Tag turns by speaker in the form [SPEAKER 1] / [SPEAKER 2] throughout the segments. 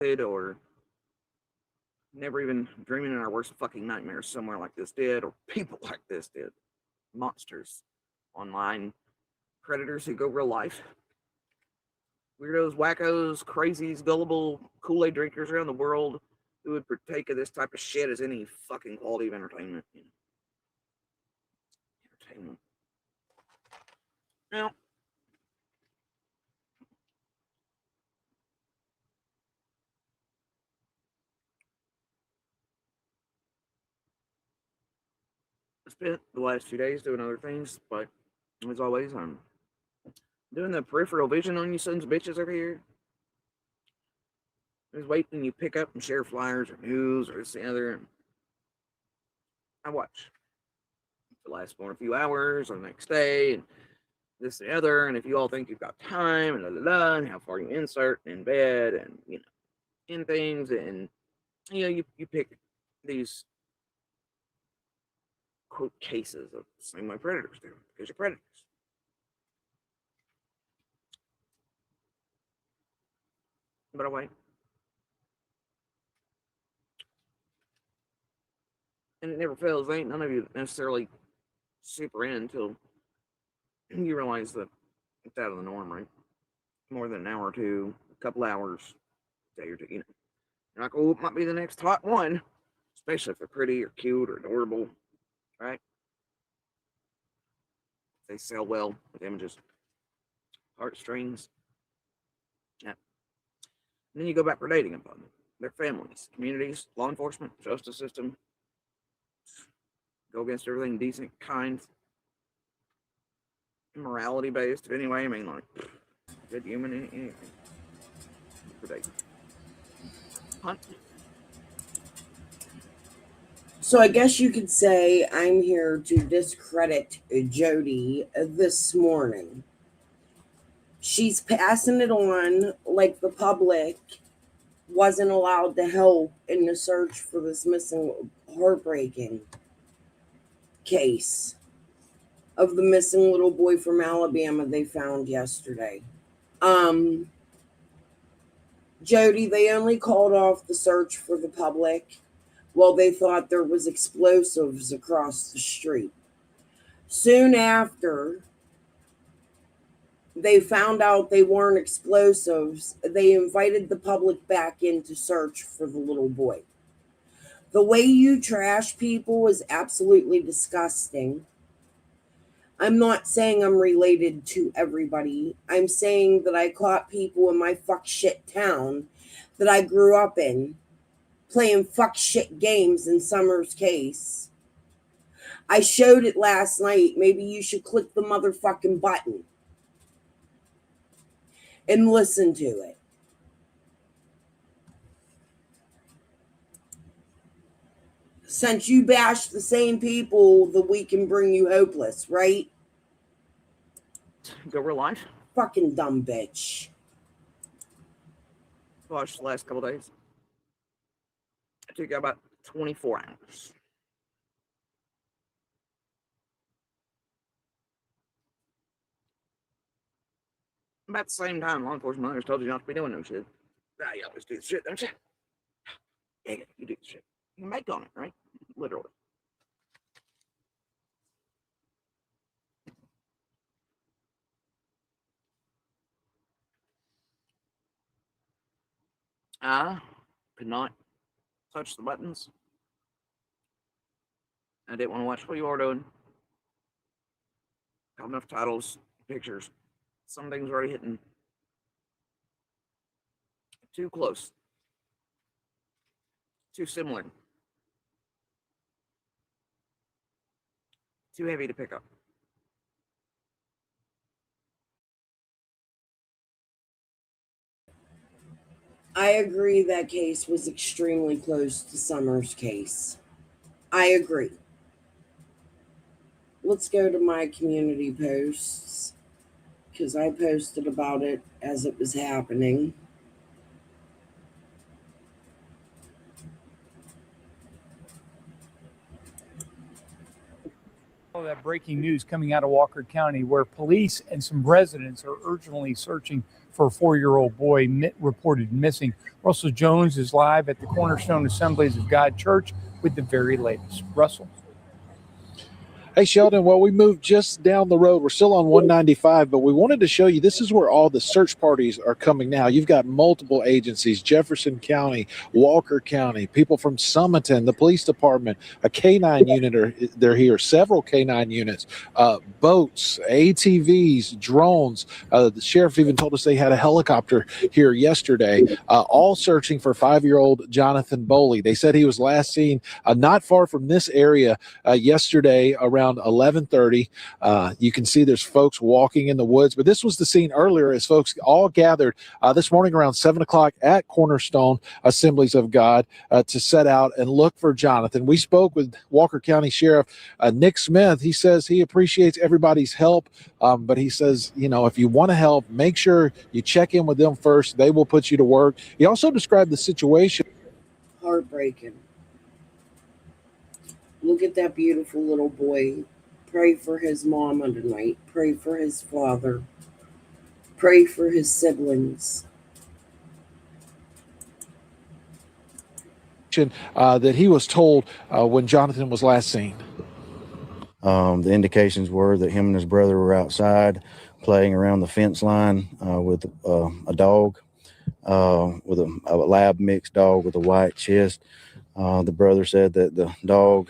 [SPEAKER 1] or never even dreaming in our worst fucking nightmares somewhere like this did, or people like this did. Monsters, online predators who go real life, weirdos, wackos, crazies, gullible Kool-Aid drinkers around the world who would partake of this type of shit as any fucking quality of entertainment. Entertainment. Now, I spent the last 2 days doing other things, but as always, I'm doing the peripheral vision on you sons of bitches over here. I was waiting you pick up and share flyers or news or this and the other. And I watch the last for a few hours or the next day and this and the other. And if you all think you've got time and la la la, and how far you insert in bed and in things, and you pick these quote cases of the same way predators do because you're predators. But I wait. And it never fails. Ain't none of you necessarily super in until you realize that it's out of the norm, right? More than an hour or two, a couple hours, a day or two, You're like, oh, it might be the next hot one, especially if they're pretty or cute or adorable, right? They sell well with images, heartstrings. Yeah. And then you go back for dating upon them. Their families, communities, law enforcement, justice system. Go against everything decent, kind, morality based. Anyway, I mean, like, good human, anything. For dating. Hunt.
[SPEAKER 2] So I guess you could say I'm here to discredit Jodi this morning. She's passing it on like the public wasn't allowed to help in the search for this missing, heartbreaking case of the missing little boy from Alabama they found yesterday. Um, Jodi, they only called off the search for the public while they thought there was explosives across the street. Soon after they found out they weren't explosives, they invited the public back in to search for the little boy. The way you trash people is absolutely disgusting. I'm not saying I'm related to everybody. I'm saying that I caught people in my fuck shit town that I grew up in playing fuck shit games in Summer's case. I showed it last night. Maybe you should click the motherfucking button and listen to it. Since you bash the same people, the we can bring you hopeless, right?
[SPEAKER 1] Go real life.
[SPEAKER 2] Fucking dumb bitch.
[SPEAKER 1] Watched the last couple days. It took about 24 hours. About the same time, law enforcement others told you not to be doing no shit. Ah, you always do the shit, don't you? Yeah, you do the shit. You make on it, right? Literally. I could not touch the buttons. I didn't want to watch what you were doing. Got enough titles, pictures. Some things were already hitting too close, too similar, too heavy to pick up.
[SPEAKER 2] I agree that case was extremely close to Summer's case. I agree. Let's go to my community posts because I posted about it as it was happening.
[SPEAKER 3] follow that breaking news coming out of Walker County, where police and some residents are urgently searching for a 4-year-old boy reported missing. Russell Jones is live at the Cornerstone Assemblies of God Church with the very latest. Russell.
[SPEAKER 4] Hey, Sheldon, well, we moved just down the road. We're still on 195, but we wanted to show you this is where all the search parties are coming now. You've got multiple agencies, Jefferson County, Walker County, people from Summerton, the police department, a K-9 unit, they're here, several K-9 units, boats, ATVs, drones. The sheriff even told us they had a helicopter here yesterday, all searching for 5-year-old Jonathan Boley. They said he was last seen not far from this area yesterday around 11:30. You can see there's folks walking in the woods, but this was the scene earlier as folks all gathered this morning around 7 o'clock at Cornerstone Assemblies of God to set out and look for Jonathan. We spoke with Walker County Sheriff Nick Smith. He says he appreciates everybody's help, but he says, you know, if you want to help, make sure you check in with them first. They will put you to work. He also described the situation.
[SPEAKER 2] Heartbreaking. Look at that beautiful little boy. Pray for his mama tonight. Pray for his father. Pray for his siblings.
[SPEAKER 4] That he was told when Jonathan was last seen.
[SPEAKER 5] The indications were that him and his brother were outside playing around the fence line with a dog, with a lab mixed dog with a white chest. The brother said that the dog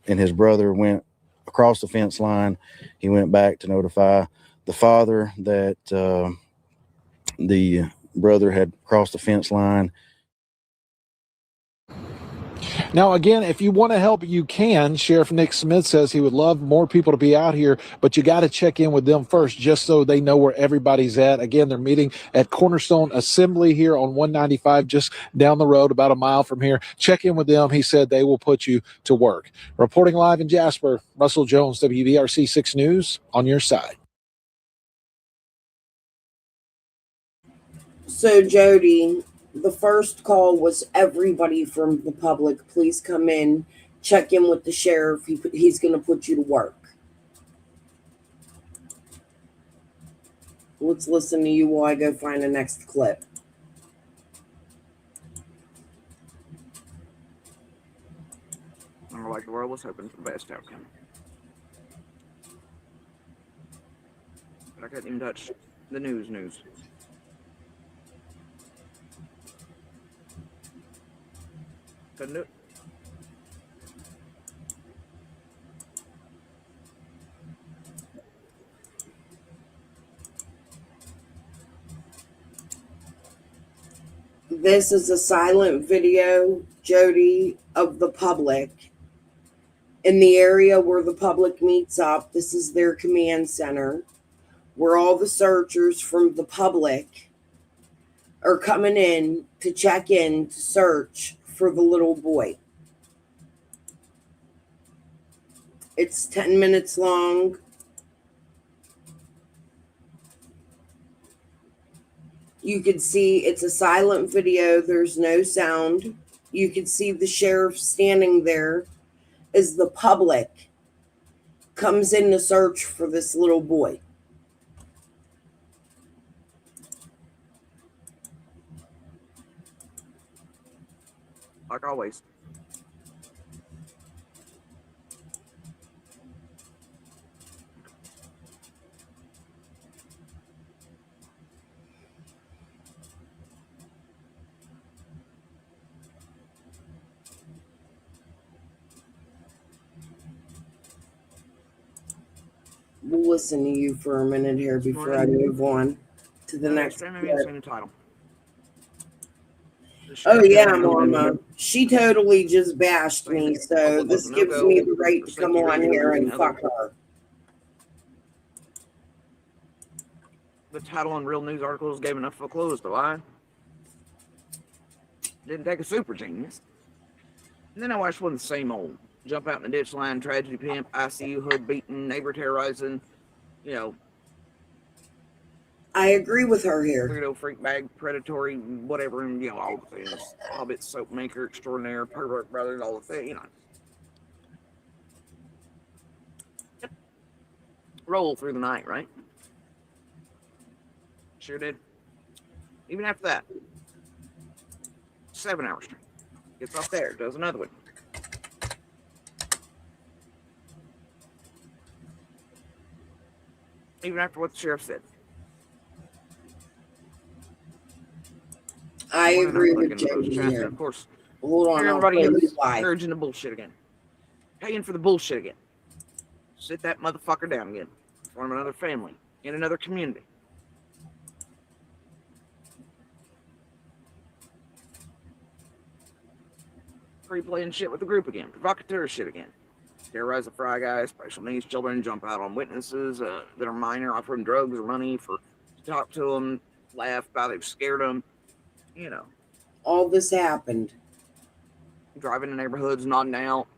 [SPEAKER 5] and his brother went across the fence line. He went back to notify the father that the brother had crossed the fence line.
[SPEAKER 4] Now, again, if you want to help, you can. Sheriff Nick Smith says he would love more people to be out here, but you got to check in with them first just so they know where everybody's at. Again, they're meeting at Cornerstone Assembly here on 195, just down the road, about a mile from here. Check in with them. He said they will put you to work. Reporting live in Jasper, Russell Jones, WVRC 6 News, on your side.
[SPEAKER 2] So, Jodi, the first call was everybody from the public. Please come in, check in with the sheriff. He's going to put you to work. Let's listen to you while I go find the next clip.
[SPEAKER 1] Like the world was hoping for the best outcome. But I couldn't even touch the news. Couldn't do it.
[SPEAKER 2] This is a silent video, Jodi, of the public. In the area where the public meets up, this is their command center, where all the searchers from the public are coming in to check in to search for the little boy. It's 10 minutes long. You can see it's a silent video. There's no sound. You can see the sheriff standing there as the public comes in to search for this little boy.
[SPEAKER 1] Like always.
[SPEAKER 2] We'll listen to you for a minute here before I move on to the next clip.
[SPEAKER 1] Title.
[SPEAKER 2] Oh yeah, Mama. She totally just bashed me, so this gives me the right to come on here and fuck her.
[SPEAKER 1] The title on real news articles gave enough for clothes to lie. Didn't take a super genius. And then I watched one of the same old. Jump out in the ditch line, tragedy pimp, ICU hood beaten, neighbor terrorizing, you know.
[SPEAKER 2] I agree with her here.
[SPEAKER 1] Weirdo, freak bag, predatory, whatever, and, you know, all the things. Hobbit, soap maker, extraordinaire, pervert brothers, all the things, you know. roll through the night, right? Sure did. Even after that, 7 hours straight. Gets off there, does another one. Even after what the sheriff said.
[SPEAKER 2] I agree with
[SPEAKER 1] Lincoln goes
[SPEAKER 2] Jody
[SPEAKER 1] Chastity,
[SPEAKER 2] here.
[SPEAKER 1] of course.
[SPEAKER 2] Hold on, I'll
[SPEAKER 1] Everybody
[SPEAKER 2] tell you
[SPEAKER 1] is
[SPEAKER 2] why.
[SPEAKER 1] urging the bullshit again. Paying for the bullshit again. Sit that motherfucker down again. Form another family in another community. Pre-playing shit with the group again. Provocateur shit again. Terrorize the Fry Guys, special needs children, jump out on witnesses that are minor, offer them drugs or money to talk to them, laugh about they've scared them. You know.
[SPEAKER 2] All this happened.
[SPEAKER 1] Driving in neighborhoods, nodding out.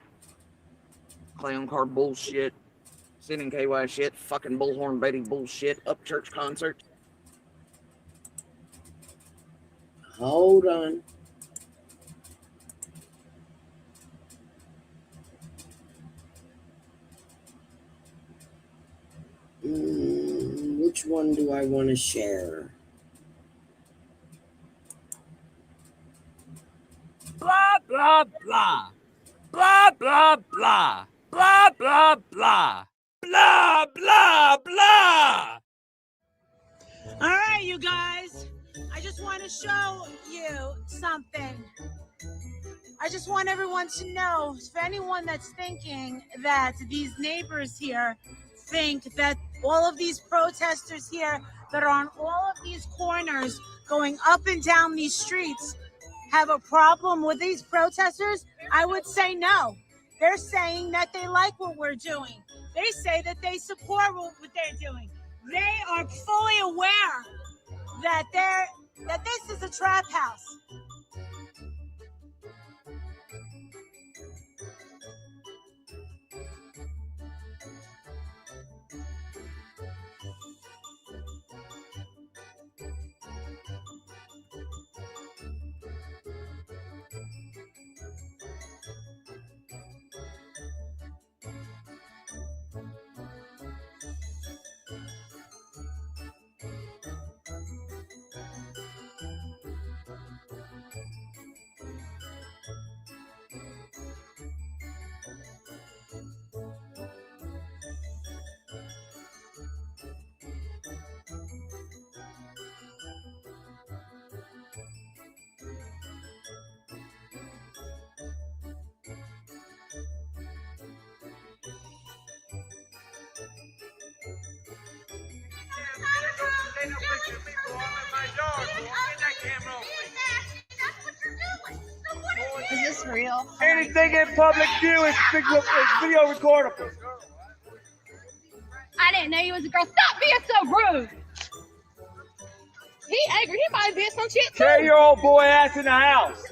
[SPEAKER 1] Clown car bullshit. Sending KY shit. Fucking bullhorn baiting bullshit. Up church concert.
[SPEAKER 2] Hold on. Which one do I want to share?
[SPEAKER 6] Blah, blah, blah. Blah, blah, blah. Blah, blah, blah. Blah, blah, blah.
[SPEAKER 7] All right, you guys. I just want to show you something. I just want everyone to know, for anyone that's thinking that these neighbors here think that all of these protesters here that are on all of these corners going up and down these streets have a problem with these protesters, I would say no. They're saying that they like what we're doing. They say that they support what they're doing. They are fully aware that this is a trap house.
[SPEAKER 8] Is this real?
[SPEAKER 6] Anything in public view is video recordable.
[SPEAKER 8] I didn't know you was a girl. Stop being so rude. He angry. He might be some shit too.
[SPEAKER 6] Carry your old boy ass in the house.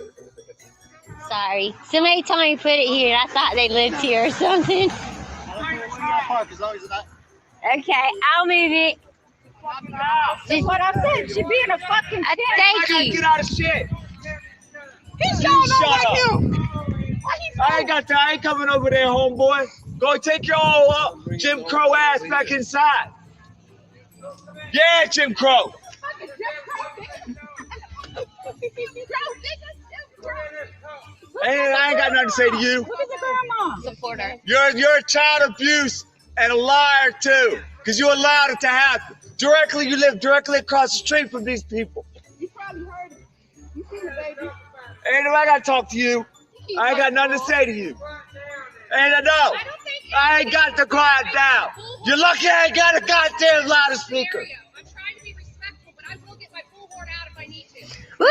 [SPEAKER 9] Sorry. Somebody told me to put it here. I thought they lived here or something. Okay, I'll move it.
[SPEAKER 8] That's what I said. She being a fucking shit.
[SPEAKER 9] Thank you.
[SPEAKER 6] Get out of shit.
[SPEAKER 8] He's going on like you.
[SPEAKER 6] I ain't coming over there, homeboy. Go take your old Jim Crow ass back inside. Yeah, Jim Crow. I ain't got nothing to say to you.
[SPEAKER 8] Look at the grandma.
[SPEAKER 9] Support her.
[SPEAKER 6] You're a child abuse and a liar too, because you allowed it to happen. You live directly across the street from these people.
[SPEAKER 8] You probably heard it. You seen the baby.
[SPEAKER 6] Ain't I gotta talk to you. I ain't got nothing to say to you. And I know. I ain't got to quiet down. You're lucky I ain't got a goddamn loudspeaker.
[SPEAKER 8] I'm trying to be respectful, but I will get my bullhorn out if I need to.
[SPEAKER 9] Woo!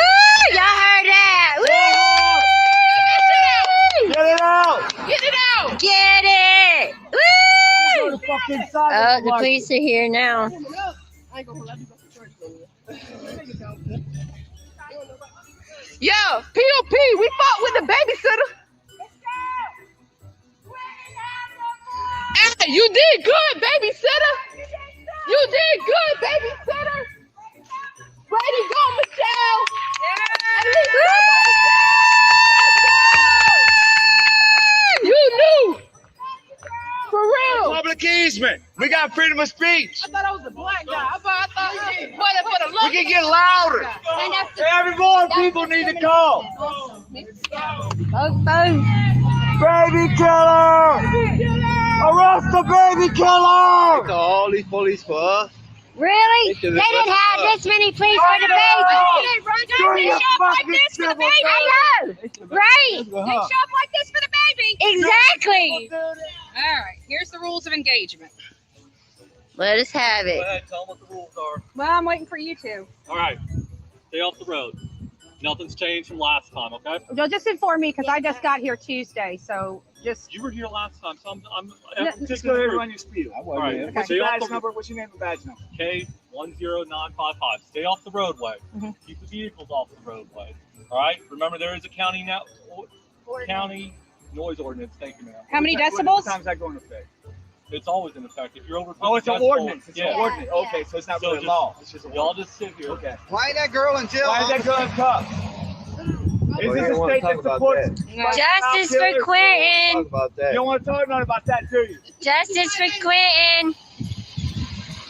[SPEAKER 9] Y'all heard that? Woo!
[SPEAKER 6] Get it out!
[SPEAKER 8] Get it out!
[SPEAKER 9] Get it!
[SPEAKER 6] Go
[SPEAKER 9] Woo!
[SPEAKER 6] to fucking
[SPEAKER 9] Oh,
[SPEAKER 6] side.
[SPEAKER 9] the police are here now.
[SPEAKER 8] Yo, POP, we fought with the babysitter. Hey, you did good, babysitter. You did good, babysitter. Way to go, Michelle. You knew. For real.
[SPEAKER 6] Public easement. engagement. We got freedom of speech.
[SPEAKER 8] I thought I was a black guy. I thought for the look.
[SPEAKER 6] We can get louder. Every more people need to call. Baby killer! Arrest the baby killer!
[SPEAKER 10] All these police for us.
[SPEAKER 9] Really? They didn't have this many police for the baby.
[SPEAKER 6] They show up like this for the baby.
[SPEAKER 9] I know. Right.
[SPEAKER 8] They show up like this for the baby.
[SPEAKER 9] Exactly.
[SPEAKER 8] All right. Here's the rules of engagement.
[SPEAKER 9] Let us have it.
[SPEAKER 10] Go ahead, tell them what the rules are.
[SPEAKER 8] Well, I'm waiting for you two.
[SPEAKER 10] All right, stay off the road. Nothing's changed from last time, okay?
[SPEAKER 8] You'll just inform me because I just got here Tuesday. So just.
[SPEAKER 10] You were here last time, so I'm
[SPEAKER 6] Just go ahead and run your spiel.
[SPEAKER 10] All right,
[SPEAKER 6] What's
[SPEAKER 10] stay
[SPEAKER 6] your
[SPEAKER 10] off
[SPEAKER 6] badge
[SPEAKER 10] the
[SPEAKER 6] number? What's your name and badge number?
[SPEAKER 10] K10955. Stay off the roadway. Keep the vehicles off the roadway. All right. Remember, there is a county noise ordinance. Thank you, ma'am.
[SPEAKER 8] How many
[SPEAKER 6] What
[SPEAKER 8] decibels?
[SPEAKER 6] time's that going to affect?
[SPEAKER 10] It's always in effect. If you're over 50
[SPEAKER 6] Oh, it's an
[SPEAKER 10] decibels,
[SPEAKER 6] ordinance. It's
[SPEAKER 10] yeah.
[SPEAKER 6] an ordinance. Okay, so it's not
[SPEAKER 10] So
[SPEAKER 6] really
[SPEAKER 10] just-
[SPEAKER 6] law. It's just a
[SPEAKER 10] Y'all
[SPEAKER 6] ordinance.
[SPEAKER 10] just sit here.
[SPEAKER 6] Okay.
[SPEAKER 10] Why that girl in jail?
[SPEAKER 6] Why is that girl in cuffs? Is this a state that supports
[SPEAKER 9] Justice for Quentin.
[SPEAKER 10] about
[SPEAKER 6] You don't want to talk nothing about that, do you?
[SPEAKER 9] Justice for Quentin.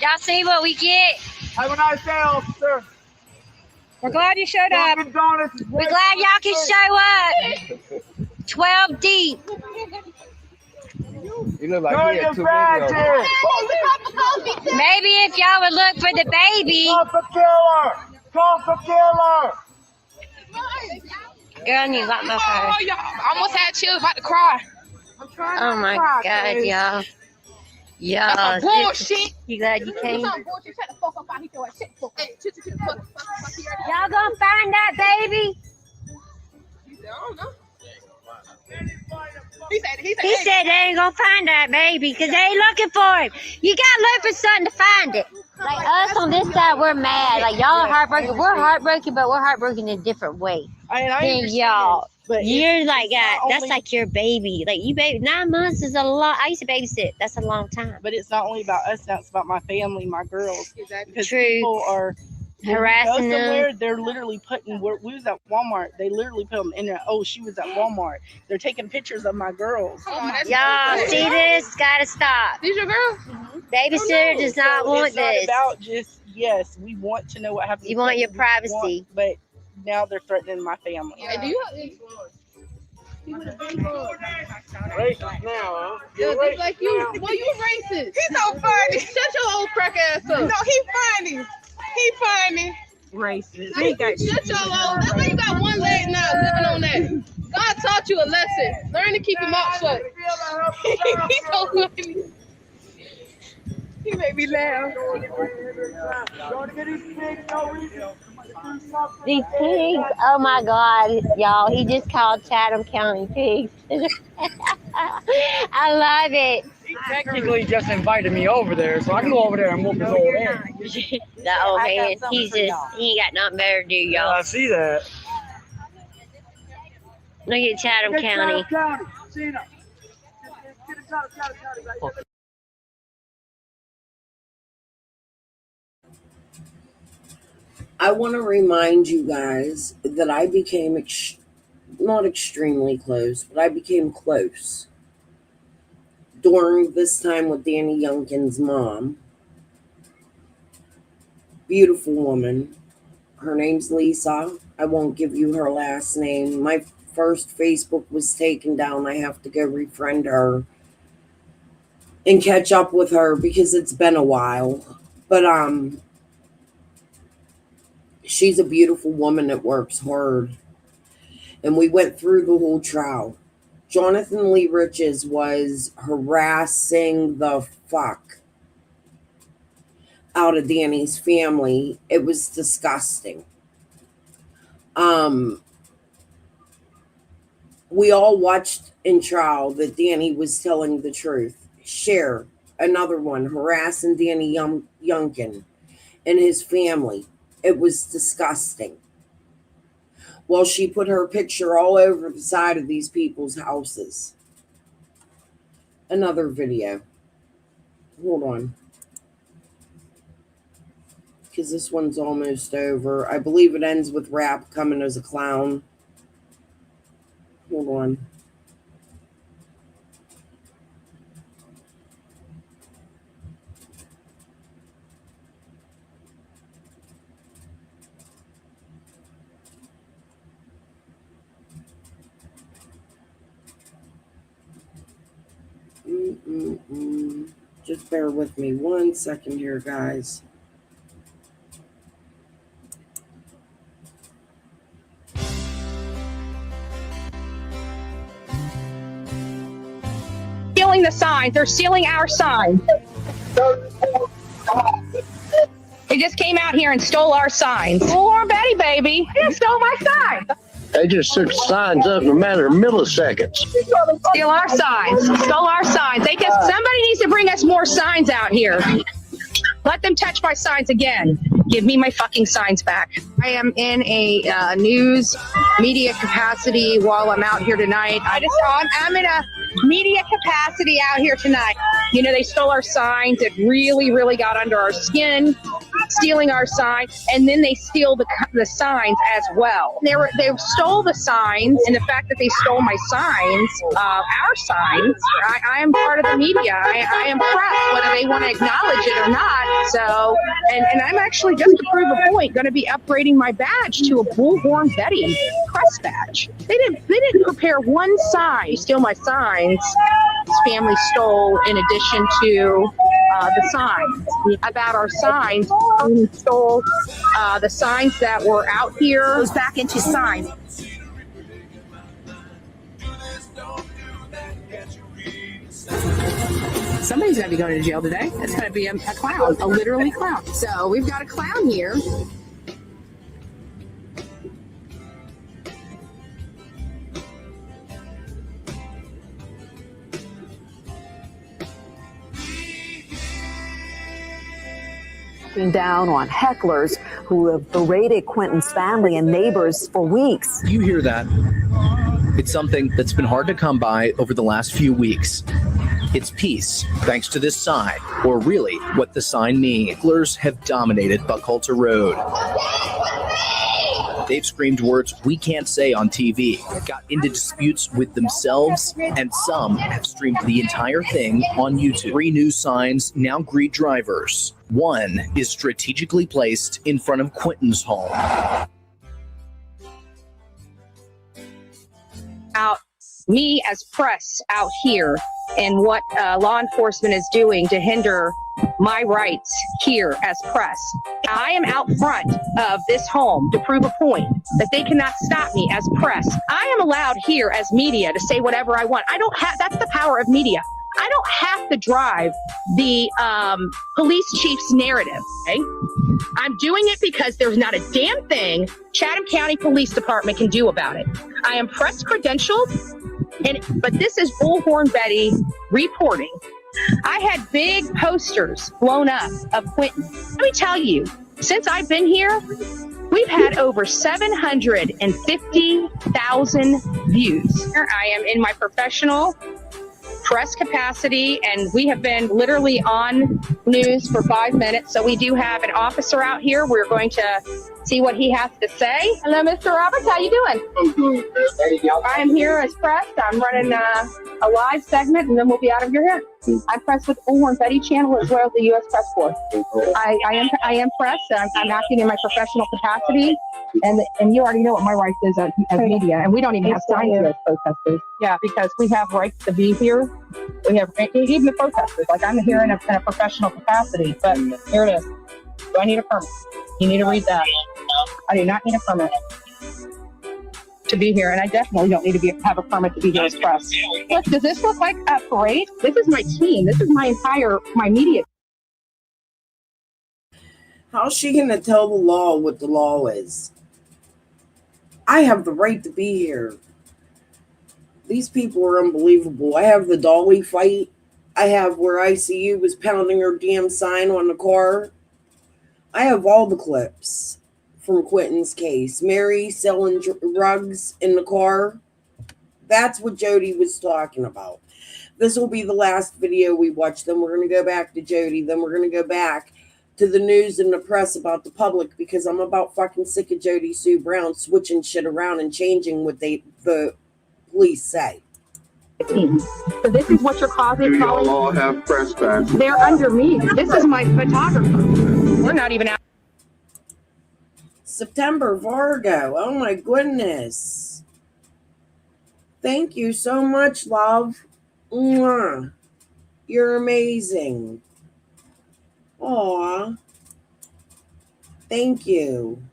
[SPEAKER 9] Y'all see what we get?
[SPEAKER 6] Have a nice day, officer.
[SPEAKER 8] We're glad you showed up.
[SPEAKER 6] Dunkin' Donuts is
[SPEAKER 9] We're glad y'all can show up. 12 deep.
[SPEAKER 10] You look
[SPEAKER 6] Turn your badge in.
[SPEAKER 9] Maybe if y'all would look for the baby.
[SPEAKER 6] Call for killer. Call for killer.
[SPEAKER 9] Girl, you got my phone.
[SPEAKER 8] Oh, y'all. I almost had chills, about to cry. I'm trying
[SPEAKER 9] Oh
[SPEAKER 8] not
[SPEAKER 9] my
[SPEAKER 8] to cry,
[SPEAKER 9] God,
[SPEAKER 8] cause
[SPEAKER 9] y'all.
[SPEAKER 8] That's
[SPEAKER 9] Y'all.
[SPEAKER 8] some bullshit.
[SPEAKER 9] You glad you
[SPEAKER 8] That's
[SPEAKER 9] came?
[SPEAKER 8] some bullshit. Shut the fuck up. I need to shit the fuck up.
[SPEAKER 9] Y'all gonna find that baby?
[SPEAKER 8] I don't know.
[SPEAKER 9] He said they ain't gonna find that baby because they ain't looking for him. You gotta look for something to find it. Like us on this side, we're mad. Like y'all are heartbroken. We're heartbroken, but we're heartbroken in a different way than y'all. You're like, that's like your baby. Like you baby, 9 months is a lot. I used to babysit. That's a long time.
[SPEAKER 11] But it's not only about us now, it's about my family, my girls. Because
[SPEAKER 9] True.
[SPEAKER 11] people are
[SPEAKER 9] Harassing them.
[SPEAKER 11] somewhere, they're literally putting, we was at Walmart, they literally put them in there, oh, she was at Walmart. They're taking pictures of my girls.
[SPEAKER 9] Y'all see this? Gotta stop.
[SPEAKER 8] These your girls?
[SPEAKER 9] Babysitter does not
[SPEAKER 11] So
[SPEAKER 9] want
[SPEAKER 11] it's not
[SPEAKER 9] this.
[SPEAKER 11] about just, yes, we want to know what happened.
[SPEAKER 9] You want your
[SPEAKER 11] We
[SPEAKER 9] privacy.
[SPEAKER 11] but now they're threatening my family.
[SPEAKER 8] Yeah, do you
[SPEAKER 6] Racist now, huh?
[SPEAKER 8] Yeah, just like you. Well, you racist. He's so funny. Shut your old crack ass up. No, he funny. He funny.
[SPEAKER 11] Racist.
[SPEAKER 8] Shut your old. That's why you got one leg now, living on that. God taught you a lesson. Learn to keep your mouth shut. He's so funny. He made me laugh.
[SPEAKER 9] These pigs, oh my God, y'all, he just called Chatham County pigs. I love it.
[SPEAKER 3] He technically just invited me over there, so I can go over there and whoop his old ass.
[SPEAKER 9] The old man, he ain't got nothing better to do, y'all.
[SPEAKER 3] I see that.
[SPEAKER 9] Look at Chatham County.
[SPEAKER 2] I want to remind you guys that I became not extremely close, but I became close during this time with Danny Youngkin's mom. Beautiful woman. Her name's Lisa. I won't give you her last name. My first Facebook was taken down. I have to go refriend her and catch up with her because it's been a while. But she's a beautiful woman that works hard. And we went through the whole trial. Jonathan Lee Riches was harassing the fuck out of Danny's family. It was disgusting. We all watched in trial that Danny was telling the truth. Cher, another one, harassing Danny Youngkin and his family. It was disgusting. Well, she put her picture all over the side of these people's houses. Another video. Hold on. Because this one's almost over. I believe it ends with Rap coming as a clown. Hold on. Just bear with me 1 second here, guys.
[SPEAKER 8] Stealing the signs. They're stealing our signs. They just came out here and stole our signs. Bullhorn Betty, baby. They stole my signs.
[SPEAKER 12] They just took signs up in a matter of milliseconds.
[SPEAKER 8] Steal our signs. Stole our signs. Somebody needs to bring us more signs out here. Let them touch my signs again. Give me my fucking signs back. I am in a news media capacity while I'm out here tonight. I'm in a media capacity out here tonight. You know, they stole our signs. It really, really got under our skin, stealing our signs, and then they steal the signs as well. They stole the signs, and the fact that they stole my signs, our signs, I am part of the media. I am press, whether they want to acknowledge it or not. So, and I'm actually, just to prove a point, going to be upgrading my badge to a Bullhorn Betty press badge. They didn't prepare one sign to steal my signs. This family stole, in addition to the signs. About our signs, we stole the signs that were out here. Goes back into signs. Somebody's going to be going to jail today. It's going to be a clown, a literally clown. So we've got a clown here.
[SPEAKER 13] Down on hecklers who have berated Quentin's family and neighbors for weeks.
[SPEAKER 14] You hear that? It's something that's been hard to come by over the last few weeks. It's peace, thanks to this sign, or really what the sign means. Hecklers have dominated Buckhalter Road. They've screamed words we can't say on TV, got into disputes with themselves, and some have streamed the entire thing on YouTube. 3 new signs now greet drivers. One is strategically placed in front of Quentin's home.
[SPEAKER 8] Out me as press out here and what law enforcement is doing to hinder my rights here as press. I am out front of this home to prove a point that they cannot stop me as press. I am allowed here as media to say whatever I want. I don't have, that's the power of media. I don't have to drive the police chief's narrative, okay? I'm doing it because there's not a damn thing Chatham County Police Department can do about it. I am press credentialed, but this is Bullhorn Betty reporting. I had big posters blown up of Quentin. Let me tell you, since I've been here, we've had over 750,000 views. I am in my professional press capacity, and we have been literally on news for 5 minutes. So we do have an officer out here. We're going to see what he has to say. Hello, Mr. Roberts. How you doing? I am here as press. I'm running a live segment, and then we'll be out of your hair. I'm press with Bullhorn Betty channel as well as the U.S. Press Force. I am press. I'm acting in my professional capacity, and you already know what my rights is as media, and we don't even have signs here as protesters. Yeah, because we have rights to be here. We have even the protesters. Like, I'm here in a professional capacity, but here it is. Do I need a permit? You need to read that. I do not need a permit to be here, and I definitely don't need to have a permit to be here as press. Look, does this look like a parade? This is my team. This is my media.
[SPEAKER 2] How's she going to tell the law what the law is? I have the right to be here. These people are unbelievable. I have the Dolly fight. I have where ICU was pounding her damn sign on the car. I have all the clips from Quentin's case. Mary selling drugs in the car. That's what Jodi was talking about. This will be the last video we watch. Then we're going to go back to Jodi. Then we're going to go back to the news and the press about the public, because I'm about fucking sick of Jodi Sue Brown switching shit around and changing what the police say.
[SPEAKER 8] So this is what you're causing.
[SPEAKER 12] Do y'all all have press badges?
[SPEAKER 8] They're under me. This is my photographer. We're not even out.
[SPEAKER 2] September Vargo. Oh my goodness. Thank you so much, love. Mwah. You're amazing. Aw. Thank you.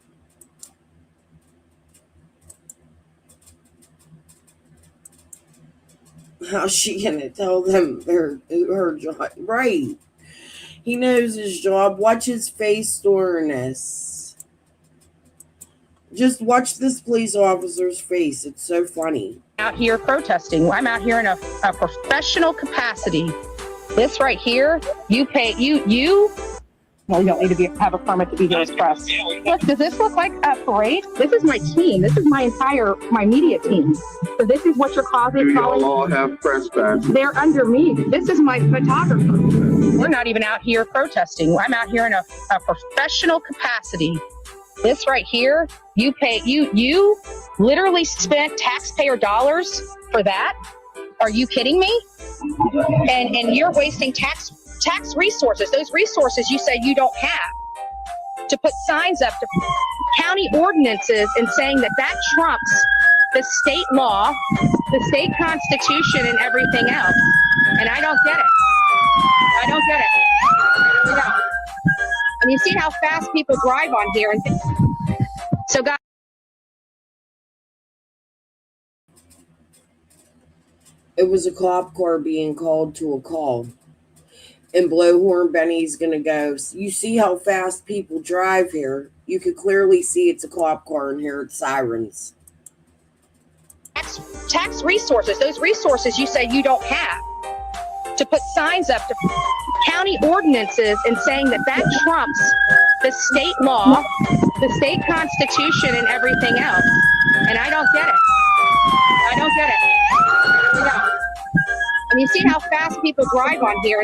[SPEAKER 2] How's she gonna tell them her job? Right. He knows his job. Watch his face during this. Just watch this police officer's face. It's so funny.
[SPEAKER 15] Out here protesting. I'm out here in a professional capacity. This right here, you pay well, you don't need to have a permit to be here as press. Look, does this look like a parade? This is my team. This is my media team. So this is what you're causing.
[SPEAKER 16] Do you all have press badges?
[SPEAKER 15] They're under me. This is my photographer. We're not even out here protesting. I'm out here in a professional capacity. This right here, you literally spent taxpayer dollars for that? Are you kidding me? And you're wasting tax resources. Those resources you say you don't have to put signs up to county ordinances and saying that trumps the state law, the state constitution, and everything else. And I don't get it. I don't get it. No. And you see how fast people drive on here. And so, guys.
[SPEAKER 2] It was a cop car being called to a call. And Blowhorn Benny's gonna go, you see how fast people drive here? You could clearly see it's a cop car and hear its sirens.
[SPEAKER 15] Tax resources, those resources you say you don't have to put signs up to county ordinances and saying that trumps the state law, the state constitution, and everything else. And I don't get it. I don't get it. No. And you see how fast people drive on here.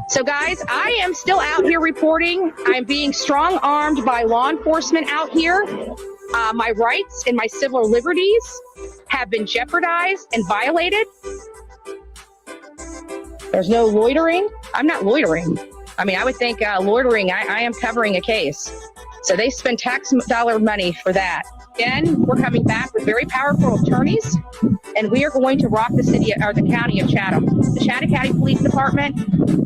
[SPEAKER 15] So, guys, I am still out here reporting. I'm being strong-armed by law enforcement out here. My rights and my civil liberties have been jeopardized and violated. There's no loitering. I'm not loitering. I mean, I would think loitering, I am covering a case. So they spend tax dollar money for that. Again, we're coming back with very powerful attorneys, and we are going to rock the city or the county of Chatham. The Chatham County Police Department,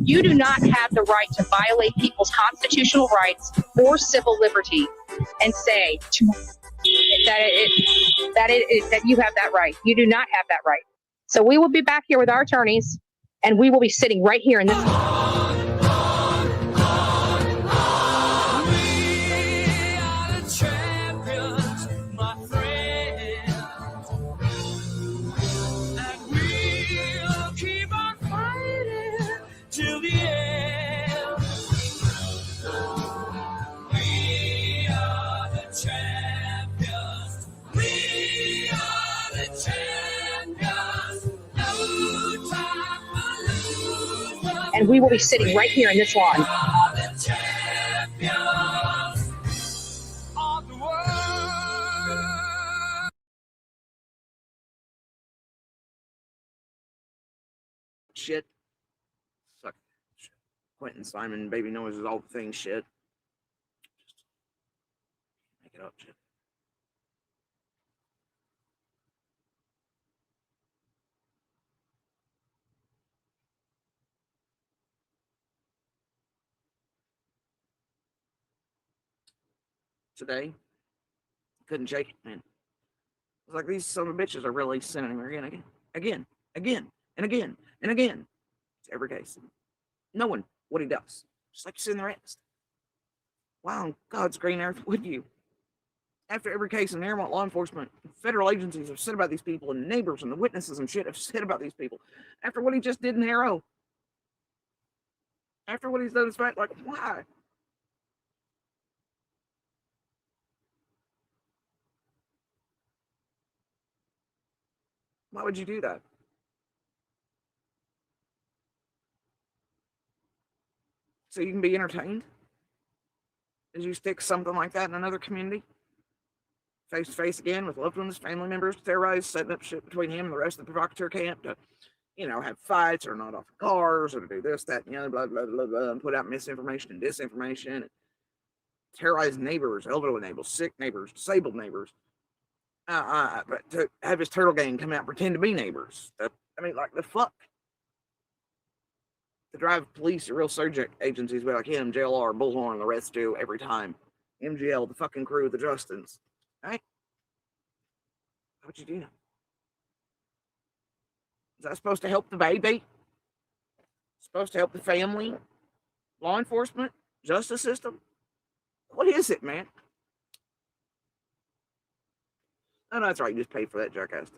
[SPEAKER 15] you do not have the right to violate people's constitutional rights or civil liberty and say that you have that right. You do not have that right. So we will be back here with our attorneys, and we will be sitting right here in this. And we will be sitting right here in this lawn.
[SPEAKER 1] Shit. Suck. Quentin Simon, Baby Noise is all the things shit. Just make it up shit. Today, couldn't shake it, man. It's like these son of bitches are really sending him again, and again. It's every case. Knowing what he does. Just like you see in the rest. Why on God's green earth would you? After every case in Airmont law enforcement, federal agencies have said about these people, and neighbors and the witnesses and shit have said about these people. After what he just did in Harrow. After what he's done in fact, like, why? Why would you do that? So you can be entertained? As you stick something like that in another community? Face to face again with loved ones, family members, terrorized, setting up shit between him and the rest of the provocateur camp to, have fights or not off the cars or to do this, that, and the other, blah, blah, blah, blah, and put out misinformation and disinformation and terrorize neighbors, elderly neighbors, sick neighbors, disabled neighbors. But to have his turtle gang come out and pretend to be neighbors. Like the fuck. to drive police or real surgeon agencies like him, JLR, Bullhorn, the rest do every time. MGL, the fucking crew, the Justins. Right? What'd you do? Is that supposed to help the baby? Supposed to help the family? Law enforcement? Justice system? What is it, man? Oh, no, that's right. You just paid for that jackass.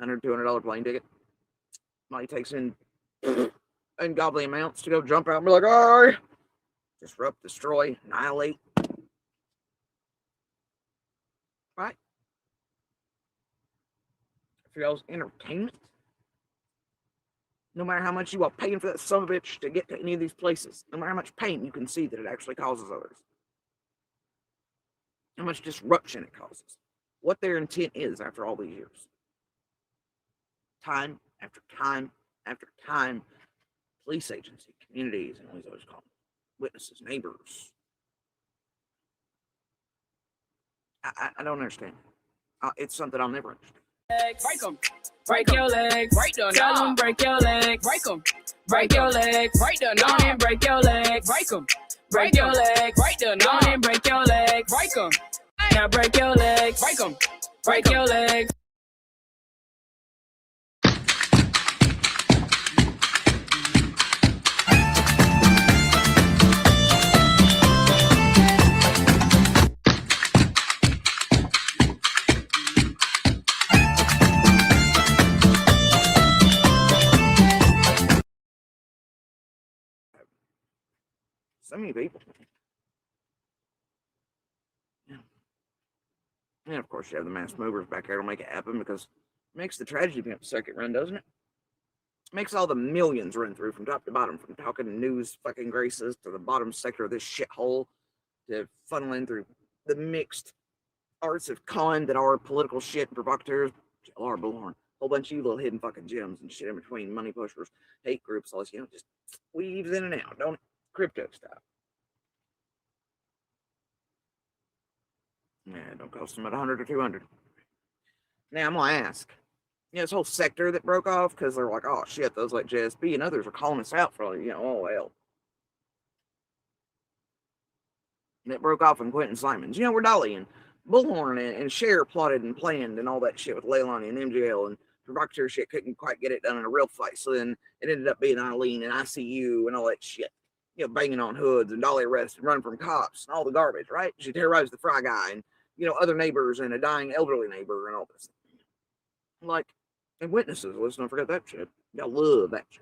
[SPEAKER 1] $100, $200 plane ticket. Money takes in ungodly amounts to go jump out and be like, all right, disrupt, destroy, annihilate. Right? For y'all's entertainment. No matter how much you are paying for that son of a bitch to get to any of these places, no matter how much pain you can see that it actually causes others, how much disruption it causes, what their intent is after all these years. Time after time after time, police agency, communities, and always call them witnesses, neighbors. I don't understand. It's something I'll never understand.
[SPEAKER 17] Break them. Break your legs. Break them. Tell them break your legs. Break them. Break your legs. Break them. On and break your legs. Break them. Break your legs. Break them. On and break your legs. Break them. Now break your legs. Break them. Break your legs.
[SPEAKER 1] So many people. Yeah. And of course, you have the mass movers back there to make it happen because it makes the tragedy pimp circuit run, doesn't it? It makes all the millions run through from top to bottom, from talking news fucking graces to the bottom sector of this shithole to funneling through the mixed arts of con that are political shit and provocateurs, JLR, Bullhorn, whole bunch of you little hidden fucking gems and shit in between, money pushers, hate groups, all this, just weaves in and out, don't it? Crypto style. Yeah, it don't cost them at 100 or 200. Now I'm gonna ask, this whole sector that broke off because they're like, oh shit, those like JSB and others are calling us out for, oh hell. And it broke off in Quentin Simons. Where Dolly and Bullhorn and Cher plotted and planned and all that shit with Leilani and MGL and provocateur shit couldn't quite get it done in a real fight. So then it ended up being Eileen and ICU and all that shit. Banging on hoods and Dolly arrested and running from cops and all the garbage, right? She terrorized the Fry Guy and, other neighbors and a dying elderly neighbor and all this. Like, and witnesses, let's not forget that shit. Y'all love that shit.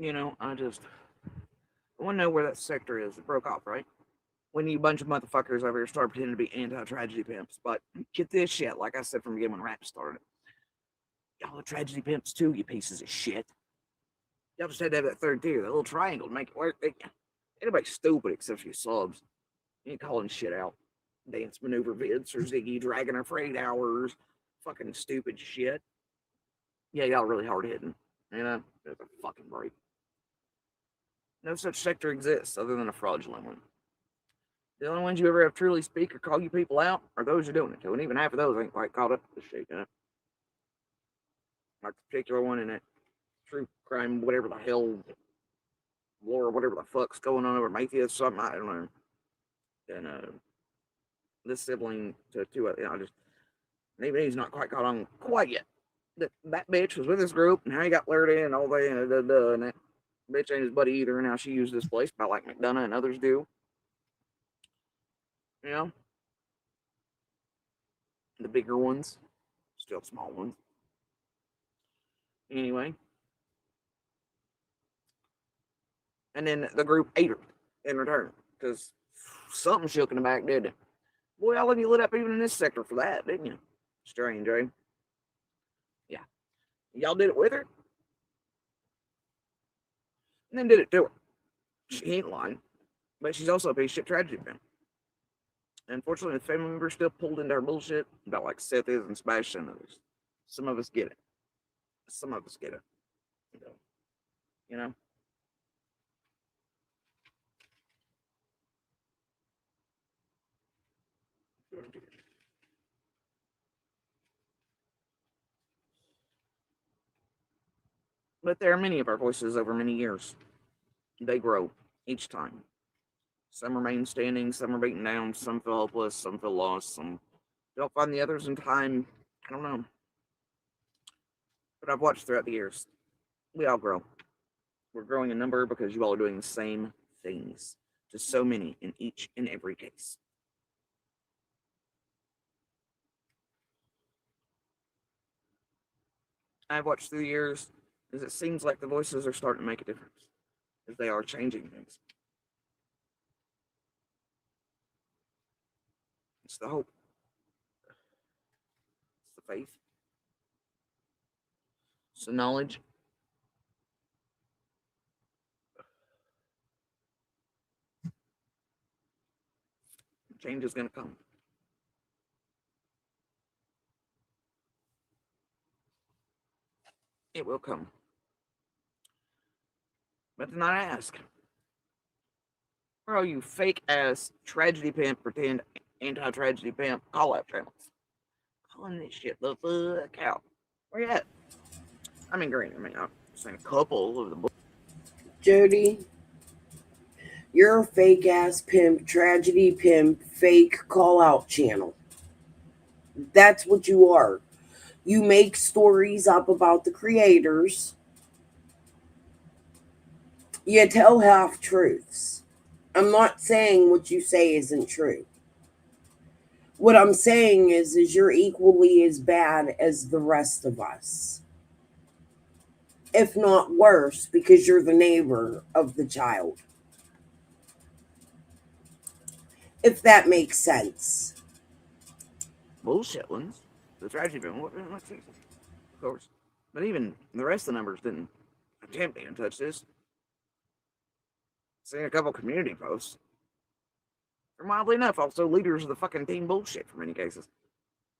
[SPEAKER 1] I want to know where that sector is. It broke off, right? When you bunch of motherfuckers over here start pretending to be anti-tragedy pimps. But get this shit, like I said from the beginning when rap started. Y'all are tragedy pimps too, you pieces of shit. Y'all just had to have that third tier, that little triangle to make it work. Anybody's stupid except for you subs. You ain't calling shit out. Dance maneuver vids or Ziggy dragging her freight hours. Fucking stupid shit. Yeah, y'all really hard hitting. There's a fucking break. No such sector exists other than a fraudulent one. The only ones you ever have truly speak or call you people out are those you're doing it to. And even half of those ain't quite caught up to this shit, you know? Like the particular one in that true crime, whatever the hell, lore, whatever the fuck's going on over Mayfield, something, I don't know. And this sibling to two, you know, just maybe he's not quite caught on quite yet. That bitch was with this group, and how he got lured in, and all that, and that bitch ain't his buddy either. And now she used this place, about like McDonough and others do. You know, the bigger ones, still small ones. Anyway, and then the group ate her in return because something shook in the back, did it? Boy, all of you lit up even in this sector for that, didn't you? Strange, eh? Yeah. Y'all did it with her? And then did it to her. She ain't lying. But she's also a piece of shit tragedy fan. Unfortunately, the family members still pulled into her bullshit about like Seth is and Smash and others. Some of us get it. Some of us get it. You know? But there are many of our voices over many years. They grow each time. Some remain standing, some are beaten down, some feel hopeless, some feel lost, some don't find the others in time. I don't know. But I've watched throughout the years. We all grow. We're growing in number because you all are doing the same things. Just so many in each and every case. I've watched through the years as it seems like the voices are starting to make a difference. As they are changing things. It's the hope. It's the faith. It's the knowledge. Change is going to come. It will come. But then I ask, where are you fake ass tragedy pimp, pretend anti-tragedy pimp call out channels? Calling this shit the fuck out. Where you at? I mean, great. I mean, I've seen a couple of the books.
[SPEAKER 2] Jodi, you're a fake ass pimp, tragedy pimp, fake call out channel. That's what you are. You make stories up about the creators. You tell half truths. I'm not saying what you say isn't true. What I'm saying is you're equally as bad as the rest of us. If not worse, because you're the neighbor of the child. If that makes sense.
[SPEAKER 1] Bullshit ones. The tragedy film. Of course. But even the rest of the numbers didn't attempt to touch this. Seen a couple community posts. They're mildly enough also leaders of the fucking team bullshit for many cases.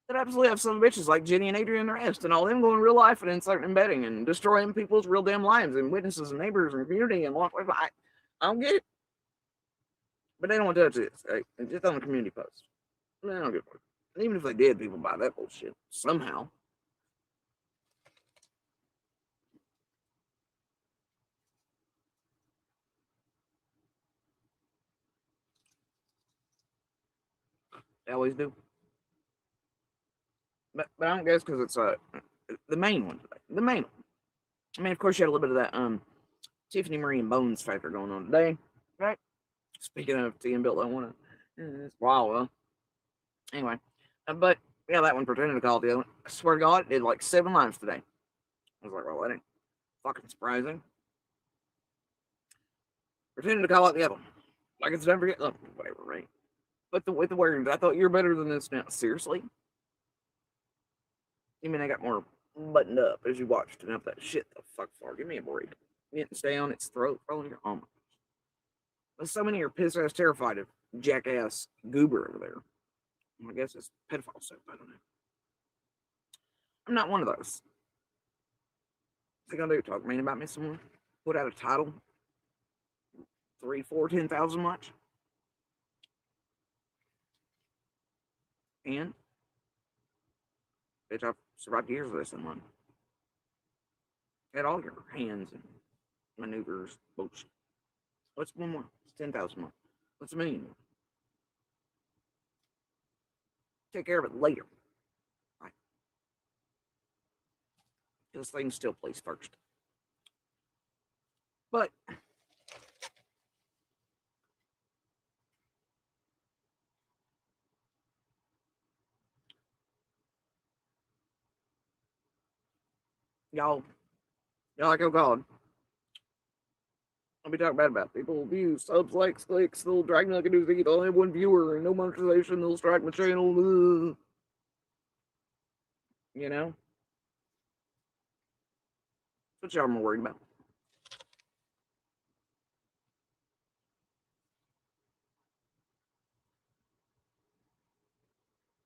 [SPEAKER 1] That absolutely have some bitches like Jenny and Adrian and the rest, and all them going real life and inserting and betting and destroying people's real damn lives and witnesses and neighbors and community and I don't get it. But they don't want to touch this. Hey, it's just on the community post. I don't give a fuck. And even if they did, people buy that bullshit somehow. They always do. But I don't guess because it's the main one today. The main one. I mean, of course, you had a little bit of that Tiffany Marie and Bones factor going on today, right? Speaking of T and Bill, I want to. It's wild, anyway, but yeah, that one pretended to call the other one. I swear to God, it did like 7 lives today. I was like, well, that ain't fucking surprising. Pretended to call out the other one, like it's never whatever, right? But with the words, I thought you're better than this now. Seriously? You mean I got more buttoned up as you watched enough that shit the fuck for? Give me a break. You didn't stay on its throat, rolling your arm. But so many are piss ass terrified of jackass goober over there. I guess it's pedophile stuff. I don't know. I'm not one of those. What's he gonna do? Talk mean about me somewhere? Put out a title? 3, 4, 10,000 much? And, bitch, I've survived years of this in life. Had all your hands and maneuvers, bullshit. What's one more? It's 10,000 more. What's a million more? Take care of it later. Right? This thing still plays first. But y'all like, oh God. I'll be talking bad about people, views, subs, likes, clicks, they'll drag me like a news feed, they'll have one viewer and no monetization, they'll strike my channel. You know? That's what y'all more worried about.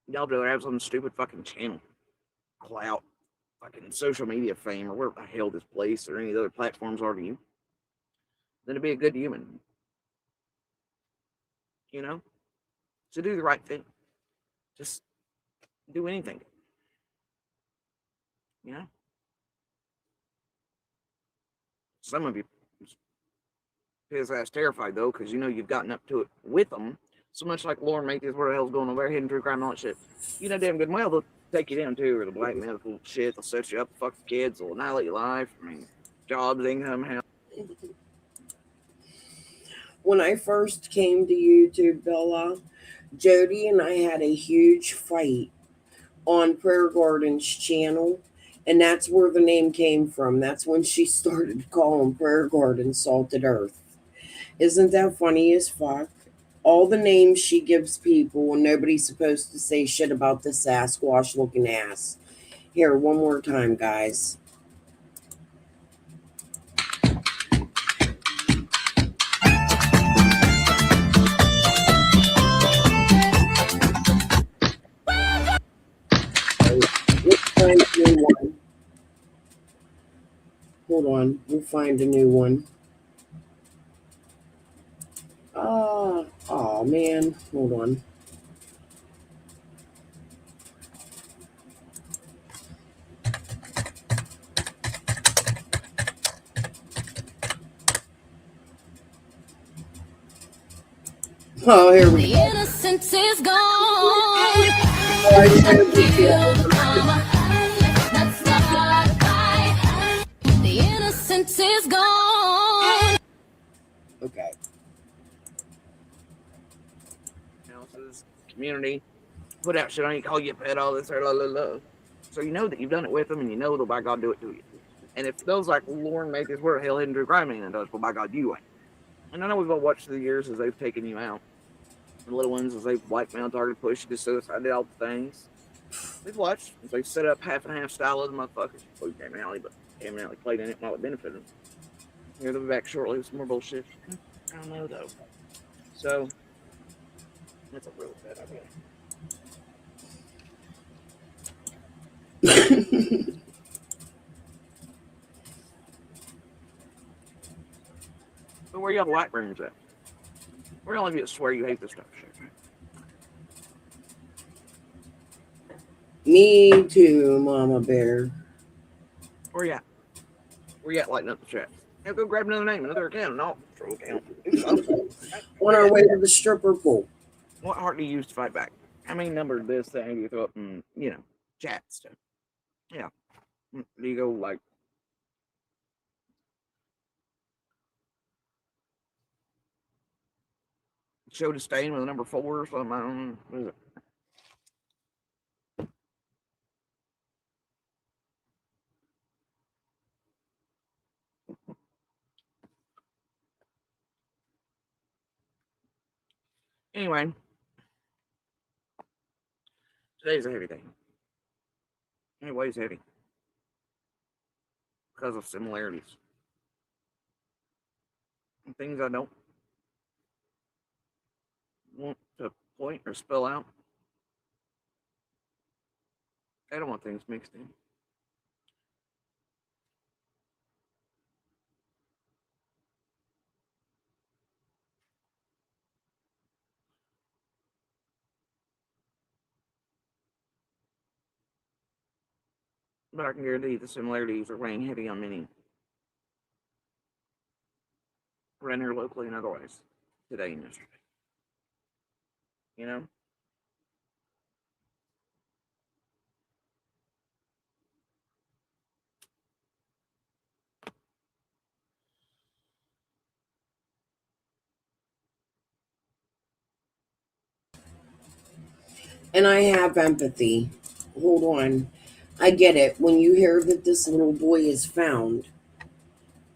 [SPEAKER 1] Y'all rather have some stupid fucking channel, clout, fucking social media fame, or whatever the hell this place or any other platforms are to you, than to be a good human. You know? To do the right thing. Just do anything. You know? Some of you his ass terrified though, because you know you've gotten up to it with them. So much like Lauren Matthews, what the hell's going on there, hidden true crime and all that shit. You know damn good well they'll take you down too, or the black medical shit, they'll set you up, fuck the kids, they'll annihilate your life. I mean, jobs, income, health.
[SPEAKER 2] When I first came to YouTube, Bella, Jodi and I had a huge fight on Prayer Garden's channel, and that's where the name came from. That's when she started calling Prayer Garden Salted Earth. Isn't that funny as fuck? All the names she gives people, and nobody's supposed to say shit about this Sasquatch looking ass. Here, one more time, guys. Let's find a new one. Hold on, we'll find a new one. Oh man, hold on. Oh, here we go.
[SPEAKER 17] Innocence is gone. The innocence is gone.
[SPEAKER 2] Okay.
[SPEAKER 1] Houses, community, put out shit on you, call you a pet, all this, blah, blah, blah. So you know that you've done it with them, and you know they'll by God do it to you. And if those like Lauren Matthews, where the hell hidden true crime man does, well by God you ain't. And I know we've all watched the years as they've taken you out. The little ones as they've blackmailed, targeted, pushed, did suicide, did all the things. We've watched as they've set up half and half style of the motherfuckers. Well, Cam Alley, but Cam Alley played in it while it benefited them. Here they'll be back shortly with some more bullshit. I don't know though. So that's a real bad idea. But where y'all white rooms at? Where all of you swear you hate this stuff shit?
[SPEAKER 2] Me too, Mama Bear.
[SPEAKER 1] Where you at? Where you at lighting up the chat? Now go grab another name, another account, an alt account.
[SPEAKER 2] On our way to the stripper pool.
[SPEAKER 1] What heart do you use to fight back? How many number this thing you throw up in, chat stuff? Yeah. Do you go like show disdain with a number 4 or something? I don't know. What is it? Anyway, today's a heavy day. Anyway, it's heavy because of similarities and things I don't want to point or spell out. I don't want things mixed in. But I can guarantee you the similarities are weighing heavy on many around here locally and otherwise today and yesterday. You know?
[SPEAKER 2] And I have empathy. Hold on. I get it. When you hear that this little boy is found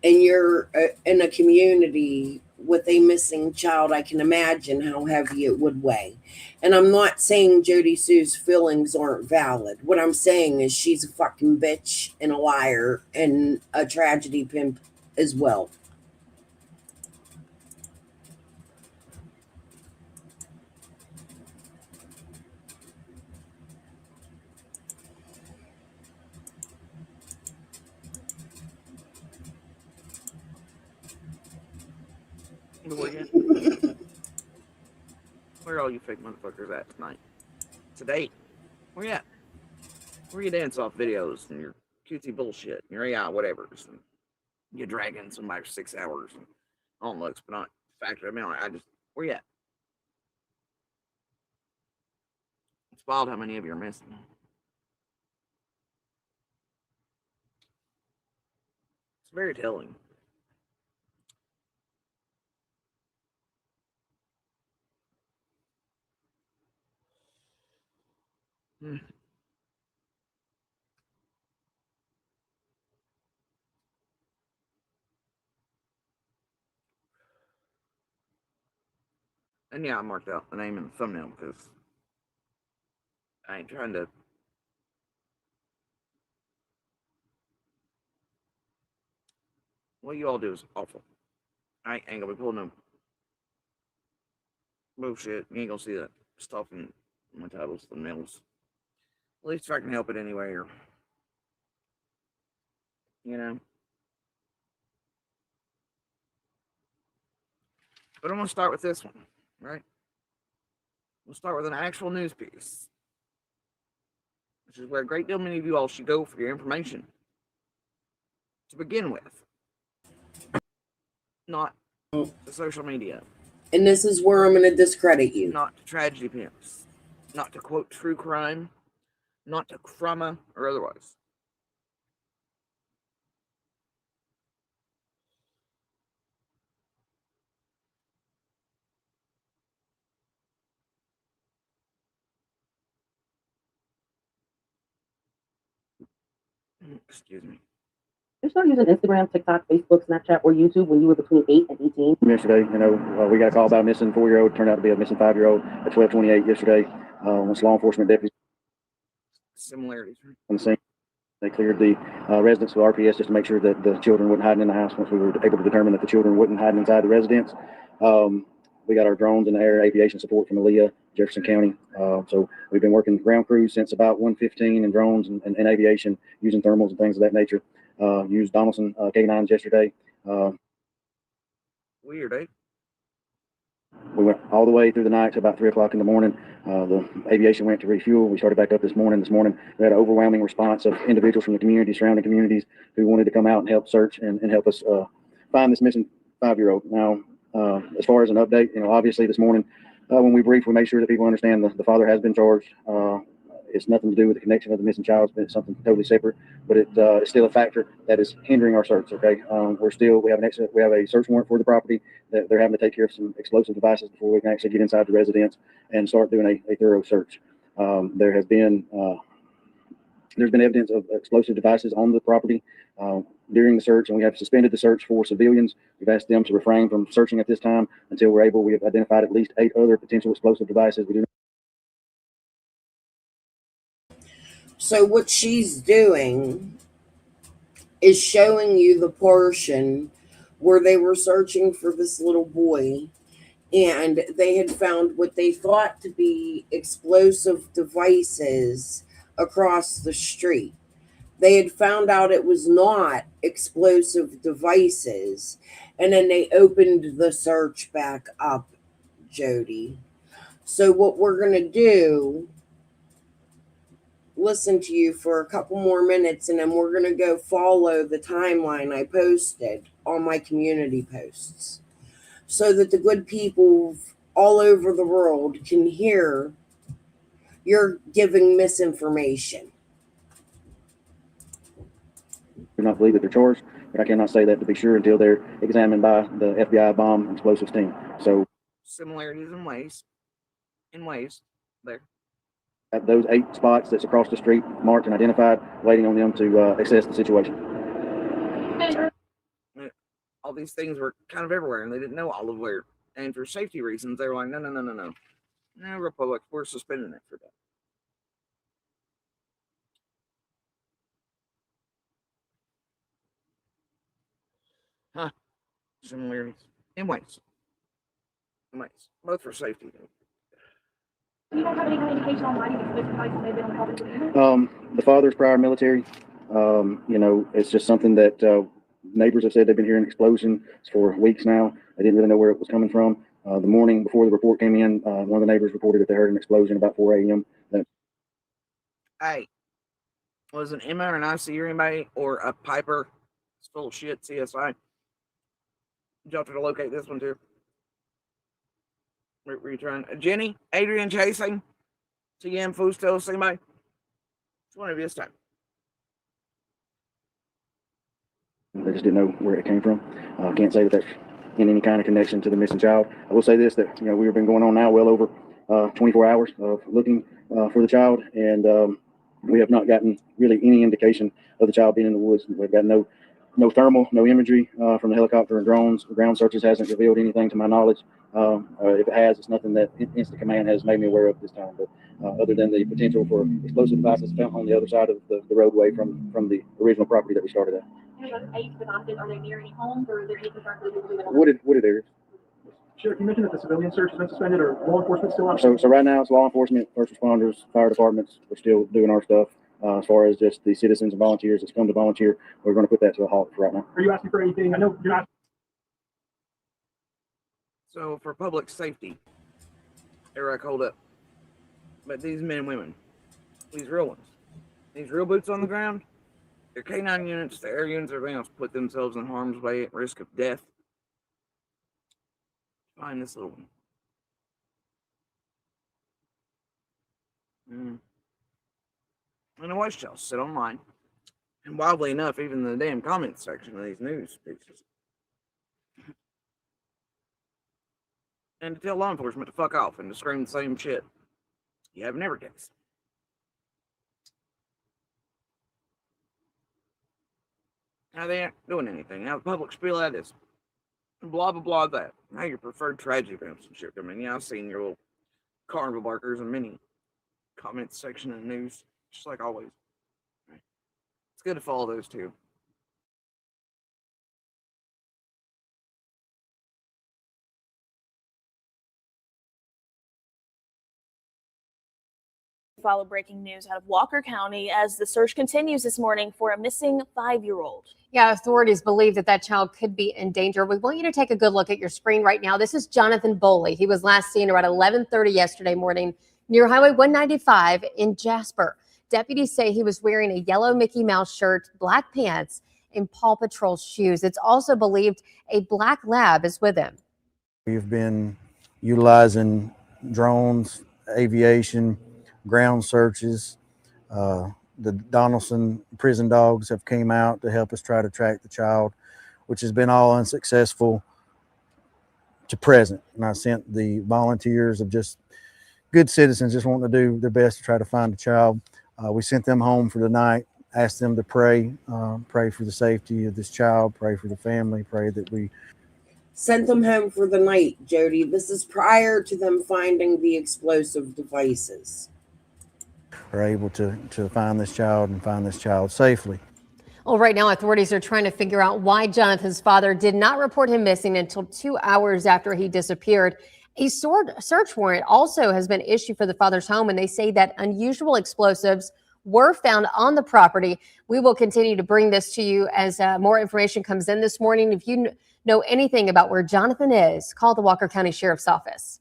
[SPEAKER 2] and you're in a community with a missing child, I can imagine how heavy it would weigh. And I'm not saying Jodi Sue's feelings aren't valid. What I'm saying is she's a fucking bitch and a liar and a tragedy pimp as well.
[SPEAKER 1] Where are all you fake motherfuckers at tonight? Today? Where you at? Where you dance off videos and your cutesy bullshit and your AI whatevers and you're dragging somebody for 6 hours and on looks, but not factor. I mean, I just, where you at? It's wild how many of you are missing. It's very telling. And yeah, I marked out the name in the thumbnail because I ain't trying to. What you all do is awful. I ain't gonna be pulling no bullshit. You ain't gonna see that stuff in my titles, thumbnails. At least if I can help it anyway, or you know. But I'm gonna start with this one, right? We'll start with an actual news piece, which is where a great deal many of you all should go for your information to begin with, not to social media.
[SPEAKER 2] And this is where I'm going to discredit you.
[SPEAKER 1] Not to tragedy pimps, not to quote true crime, not to crumma or otherwise. Excuse me.
[SPEAKER 18] You started using Instagram, TikTok, Facebook, Snapchat, or YouTube when you were between 8 and 18?
[SPEAKER 5] Yesterday, we got a call about a missing 4-year-old. Turned out to be a missing 5-year-old at 12:28 yesterday. Once law enforcement deputies
[SPEAKER 1] Similarities.
[SPEAKER 5] on the scene, they cleared the residence with RPS just to make sure that the children wouldn't hide in the house. Once we were able to determine that the children wouldn't hide inside the residence, we got our drones in the air, aviation support from Aaliyah, Jefferson County. So we've been working ground crews since about 1:15 and drones and aviation using thermals and things of that nature. Used Donaldson K9s yesterday.
[SPEAKER 1] Weird, eh?
[SPEAKER 5] We went all the way through the night to about 3 o'clock in the morning. The aviation went to refuel. We started back up this morning. We had an overwhelming response of individuals from the community, surrounding communities, who wanted to come out and help search and help us find this missing 5-year-old. Now, as far as an update, obviously this morning when we briefed, we made sure that people understand the father has been charged. It's nothing to do with the connection of the missing child. It's something totally separate, but it's still a factor that is hindering our search. Okay, we have a search warrant for the property. That they're having to take care of some explosive devices before we can actually get inside the residence and start doing a thorough search. There's been evidence of explosive devices on the property during the search, and we have suspended the search for civilians. We've asked them to refrain from searching at this time until we're able. We have identified at least 8 other potential explosive devices. We do.
[SPEAKER 2] So what she's doing is showing you the portion where they were searching for this little boy, and they had found what they thought to be explosive devices across the street. They had found out it was not explosive devices, and then they opened the search back up, Jodi. So what we're going to do listen to you for a couple more minutes, and then we're going to go follow the timeline I posted on my community posts so that the good people all over the world can hear you're giving misinformation.
[SPEAKER 5] Do not believe that they're charged, but I cannot say that to be sure until they're examined by the FBI bomb and explosives team. So
[SPEAKER 1] similarities in ways there.
[SPEAKER 5] at those 8 spots that's across the street, marked and identified, waiting on them to assess the situation.
[SPEAKER 1] All these things were kind of everywhere, and they didn't know all of where. And for safety reasons, they were like, no, Republic, we're suspending it for that. Huh? Similarities in ways. Both for safety.
[SPEAKER 18] You don't have any indication on why these explosive may have been on public land?
[SPEAKER 5] The father's prior military. It's just something that neighbors have said they've been hearing explosions for weeks now. They didn't really know where it was coming from. The morning before the report came in, one of the neighbors reported that they heard an explosion about 4 a.m.
[SPEAKER 1] Hey, was an Emma or an IC or anybody or a Piper? It's full of shit. CSI. Did y'all try to locate this one too? Were you trying? Jenny, Adrian, chasing TM Fustos, anybody? It's one of you this time.
[SPEAKER 5] They just didn't know where it came from. Can't say that that's in any kind of connection to the missing child. I will say this, that we've been going on now well over 24 hours of looking for the child, and we have not gotten really any indication of the child being in the woods. We've got no thermal, no imagery from the helicopter and drones. The ground searches hasn't revealed anything to my knowledge. If it has, it's nothing that Instant Command has made me aware of this time. But other than the potential for explosive devices found on the other side of the roadway from the original property that we started at.
[SPEAKER 18] Those 8 devices, are they near any homes, or is it just directly
[SPEAKER 5] Wooded areas.
[SPEAKER 18] Sheriff, you mentioned that the civilian search has been suspended, or law enforcement still out?
[SPEAKER 5] So right now it's law enforcement, first responders, fire departments. We're still doing our stuff. As far as just the citizens and volunteers that's come to volunteer, we're going to put that to a halt for right now.
[SPEAKER 18] Are you asking for anything? I know you're not.
[SPEAKER 1] So for public safety, Eric, hold up. But these men and women, these real ones, these real boots on the ground, their K9 units, the air units, everything else, put themselves in harm's way at risk of death. Find this little one. And I watched y'all sit online. And wildly enough, even in the damn comments section of these news pieces. And to tell law enforcement to fuck off and to scream the same shit you have in every case. Now they aren't doing anything. Now the public spiel that is. Blah, blah, blah, that. Now your preferred tragedy events and shit. I mean, yeah, I've seen your little carnival barkers and many comments section of the news, just like always. It's good to follow those too.
[SPEAKER 19] Follow breaking news out of Walker County as the search continues this morning for a missing 5-year-old.
[SPEAKER 20] Yeah, authorities believe that child could be in danger. We want you to take a good look at your screen right now. This is Jonathan Boley. He was last seen around 11:30 yesterday morning near Highway 195 in Jasper. Deputies say he was wearing a yellow Mickey Mouse shirt, black pants, and Paw Patrol shoes. It's also believed a black lab is with him.
[SPEAKER 5] We've been utilizing drones, aviation, ground searches. The Donaldson prison dogs have came out to help us try to track the child, which has been all unsuccessful to present. And I sent the volunteers of just good citizens just wanting to do their best to try to find the child. We sent them home for the night, asked them to pray for the safety of this child, pray for the family, pray that we
[SPEAKER 2] sent them home for the night, Jodi. This is prior to them finding the explosive devices.
[SPEAKER 5] are able to find this child and find this child safely.
[SPEAKER 20] Well, right now, authorities are trying to figure out why Jonathan's father did not report him missing until 2 hours after he disappeared. A search warrant also has been issued for the father's home, and they say that unusual explosives were found on the property. We will continue to bring this to you as more information comes in this morning. If you know anything about where Jonathan is, call the Walker County Sheriff's Office.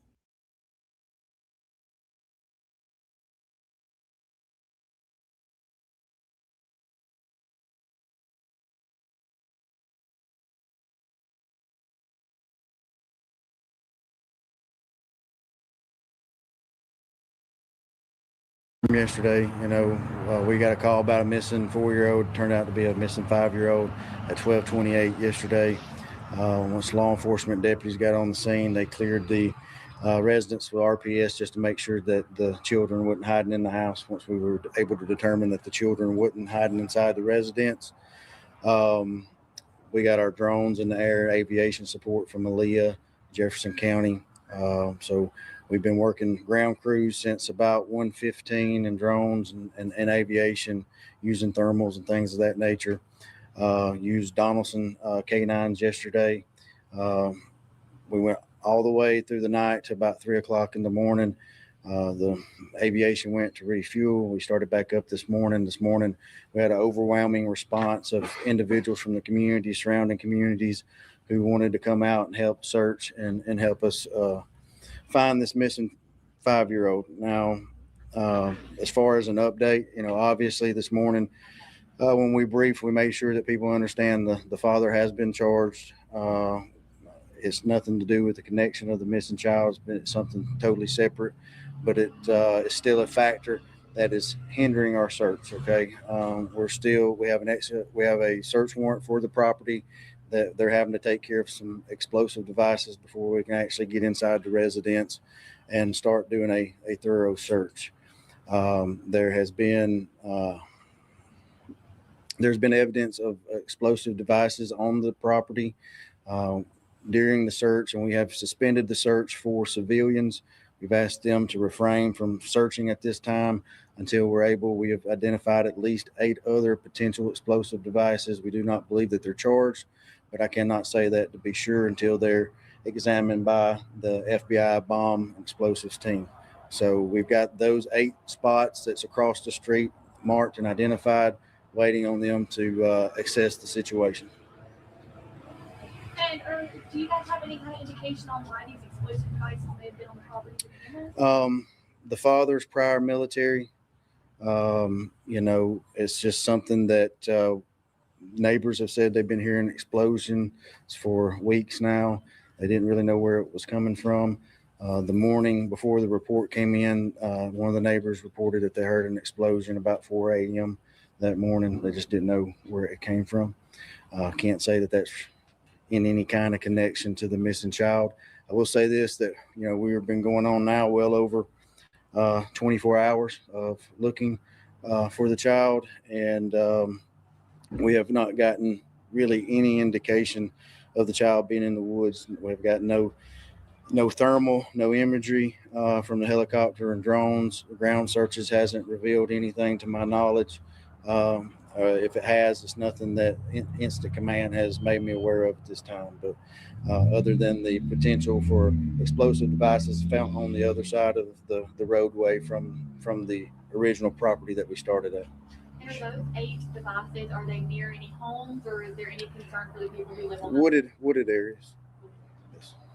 [SPEAKER 5] yesterday. We got a call about a missing 4-year-old. Turned out to be a missing 5-year-old at 12:28 yesterday. Once law enforcement deputies got on the scene, they cleared the residents with RPS just to make sure that the children wasn't hiding in the house. Once we were able to determine that the children wasn't hiding inside the residence, we got our drones in the air, aviation support from Aaliyah, Jefferson County. So we've been working ground crews since about 1:15 and drones and aviation using thermals and things of that nature. Used Donaldson K9s yesterday. We went all the way through the night to about 3 o'clock in the morning. The aviation went to refuel. We started back up this morning. This morning, we had an overwhelming response of individuals from the community, surrounding communities, who wanted to come out and help search and help us find this missing 5-year-old. Now, as far as an update, obviously this morning, when we briefed, we made sure that people understand the father has been charged. It's nothing to do with the connection of the missing child. It's something totally separate, but it is still a factor that is hindering our search. Okay, we have a search warrant for the property that they're having to take care of some explosive devices before we can actually get inside the residence and start doing a thorough search. There's been evidence of explosive devices on the property during the search, and we have suspended the search for civilians. We've asked them to refrain from searching at this time until we're able. We have identified at least 8 other potential explosive devices. We do not believe that they're charged, but I cannot say that to be sure until they're examined by the FBI bomb explosives team. So we've got those 8 spots that's across the street marked and identified, waiting on them to assess the situation.
[SPEAKER 21] And do you guys have any kind of indication on why these explosive devices may have been on the property to begin with?
[SPEAKER 5] The father's prior military. It's just something that neighbors have said they've been hearing explosions for weeks now. They didn't really know where it was coming from. The morning before the report came in, one of the neighbors reported that they heard an explosion about 4 a.m. that morning. They just didn't know where it came from. Can't say that that's in any kind of connection to the missing child. I will say this, that we've been going on now well over 24 hours of looking for the child, and we have not gotten really any indication of the child being in the woods. We've got no thermal, no imagery from the helicopter and drones. Ground searches hasn't revealed anything to my knowledge. If it has, it's nothing that Instant Command has made me aware of at this time. But other than the potential for explosive devices found on the other side of the roadway from the original property that we started at.
[SPEAKER 21] And are those 8 devices, are they near any homes, or is there any concern for the people who live on
[SPEAKER 5] wooded areas?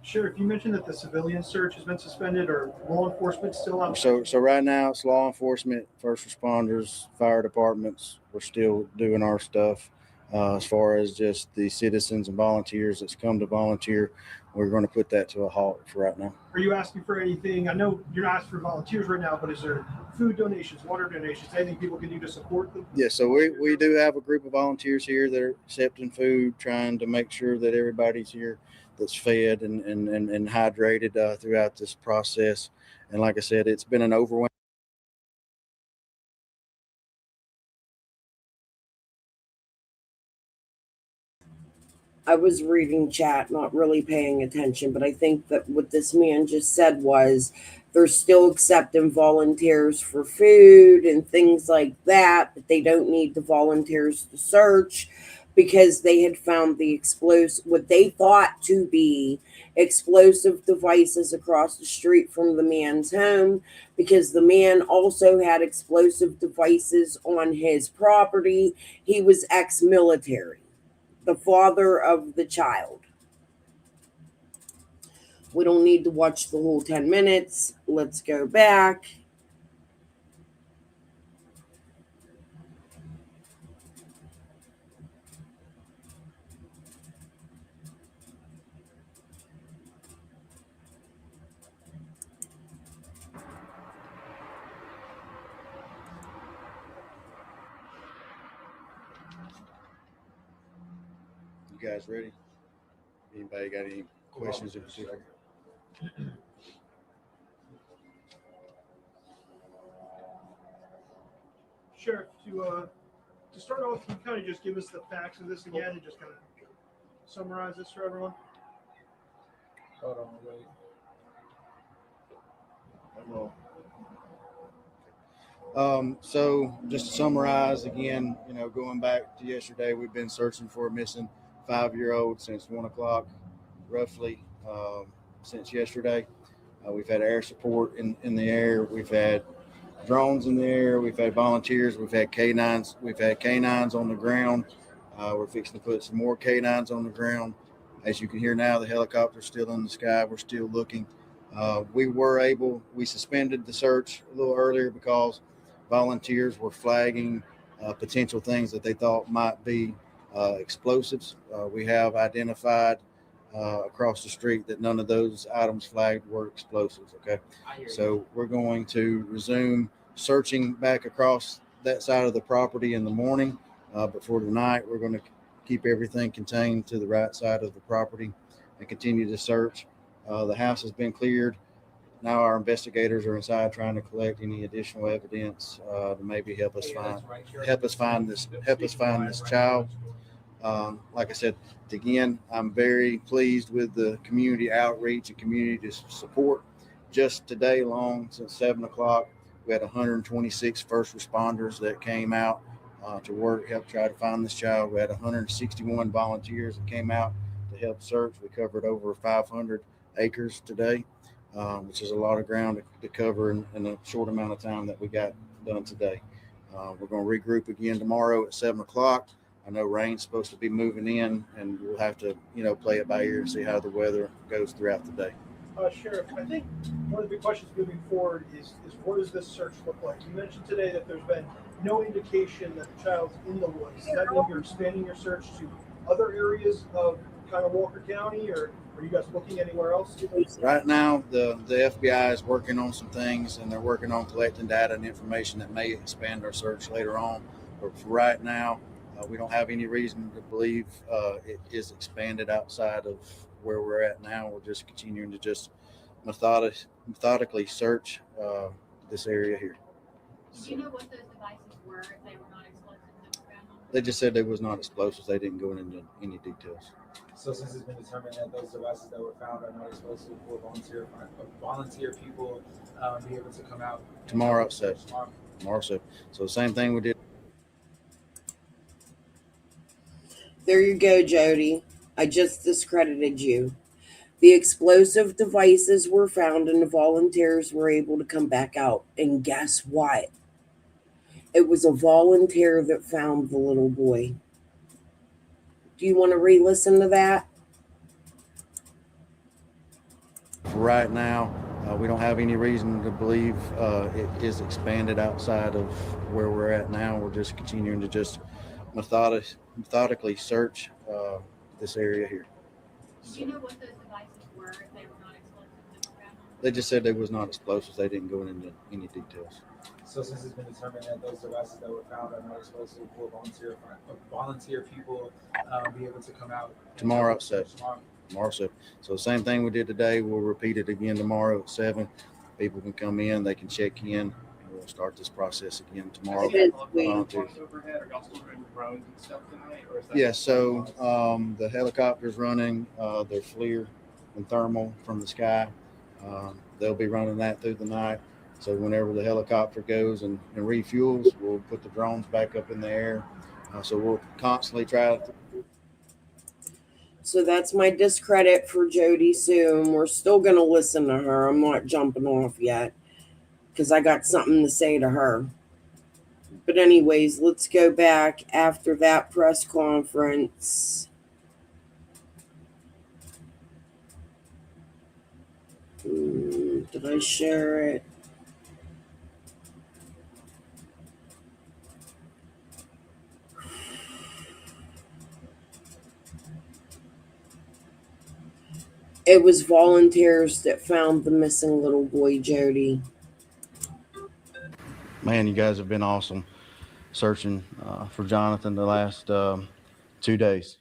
[SPEAKER 22] Sheriff, you mentioned that the civilian search has been suspended, or law enforcement still out?
[SPEAKER 5] So right now it's law enforcement, first responders, fire departments. We're still doing our stuff. As far as just the citizens and volunteers that's come to volunteer, we're going to put that to a halt for right now.
[SPEAKER 22] Are you asking for anything? I know you're not asking for volunteers right now, but is there food donations, water donations, anything people can do to support them?
[SPEAKER 5] Yeah, so we do have a group of volunteers here that are accepting food, trying to make sure that everybody's here that's fed and hydrated throughout this process. And like I said, it's been an overwhelming.
[SPEAKER 2] I was reading chat, not really paying attention, but I think that what this man just said was they're still accepting volunteers for food and things like that, but they don't need the volunteers to search because they had found what they thought to be explosive devices across the street from the man's home, because the man also had explosive devices on his property. He was ex-military, the father of the child. We don't need to watch the whole 10 minutes. Let's go back.
[SPEAKER 5] guys ready? Anybody got any questions in particular?
[SPEAKER 22] Sheriff, to start off, can you kind of just give us the facts of this again and just kind of summarize this for everyone?
[SPEAKER 4] Hold on, wait.
[SPEAKER 5] So just to summarize again, going back to yesterday, we've been searching for a missing 5-year-old since 1 o'clock, roughly, since yesterday. We've had air support in the air. We've had drones in the air. We've had volunteers. We've had canines. We've had canines on the ground. We're fixing to put some more canines on the ground. As you can hear now, the helicopter's still in the sky. We're still looking. We suspended the search a little earlier because volunteers were flagging potential things that they thought might be explosives. We have identified across the street that none of those items flagged were explosives. Okay. So we're going to resume searching back across that side of the property in the morning. But for tonight, we're going to keep everything contained to the right side of the property and continue to search. The house has been cleared. Now our investigators are inside trying to collect any additional evidence to maybe help us find this child. Like I said, again, I'm very pleased with the community outreach and community support. Just today alone, since 7 o'clock, we had 126 first responders that came out to help try to find this child. We had 161 volunteers that came out to help search. We covered over 500 acres today, which is a lot of ground to cover in a short amount of time that we got done today. We're going to regroup again tomorrow at 7 o'clock. I know rain's supposed to be moving in, and we'll have to, play it by ear and see how the weather goes throughout the day.
[SPEAKER 22] Sheriff, I think one of the big questions moving forward is what does this search look like? You mentioned today that there's been no indication that the child's in the woods. Does that mean you're expanding your search to other areas of kind of Walker County, or are you guys looking anywhere else?
[SPEAKER 5] Right now, the FBI is working on some things, and they're working on collecting data and information that may expand our search later on. But for right now, we don't have any reason to believe it is expanded outside of where we're at now. We're just continuing to just methodically search this area here.
[SPEAKER 21] Do you know what those devices were, if they were not explosives that were found?
[SPEAKER 5] They just said they was not explosives. They didn't go into any details.
[SPEAKER 4] So since it's been determined that those devices that were found are not explosive, will volunteer people be able to come out?
[SPEAKER 5] Tomorrow at 7. Tomorrow at 7. So the same thing we did.
[SPEAKER 2] There you go, Jodi. I just discredited you. The explosive devices were found and the volunteers were able to come back out. And guess what? It was a volunteer that found the little boy. Do you want to re-listen to that?
[SPEAKER 5] Right now, we don't have any reason to believe it is expanded outside of where we're at now. We're just continuing to just methodically search this area here.
[SPEAKER 21] Do you know what those devices were, if they were not explosives that were found?
[SPEAKER 5] They just said they was not explosives. They didn't go into any details.
[SPEAKER 4] So since it's been determined that those devices that were found are not explosive, will volunteer people be able to come out?
[SPEAKER 5] Tomorrow at 7. Tomorrow at 7. So the same thing we did today, we'll repeat it again tomorrow at 7. People can come in, they can check in, and we'll start this process again tomorrow. Yeah, so the helicopter's running their FLIR and thermal from the sky. They'll be running that through the night. So whenever the helicopter goes and refuels, we'll put the drones back up in the air. So we'll constantly try to.
[SPEAKER 2] So that's my discredit for Jodi Soon. We're still going to listen to her. I'm not jumping off yet because I got something to say to her. But anyways, let's go back after that press conference. Did I share it? It was volunteers that found the missing little boy, Jodi.
[SPEAKER 5] Man, you guys have been awesome searching for Jonathan the last 2 days.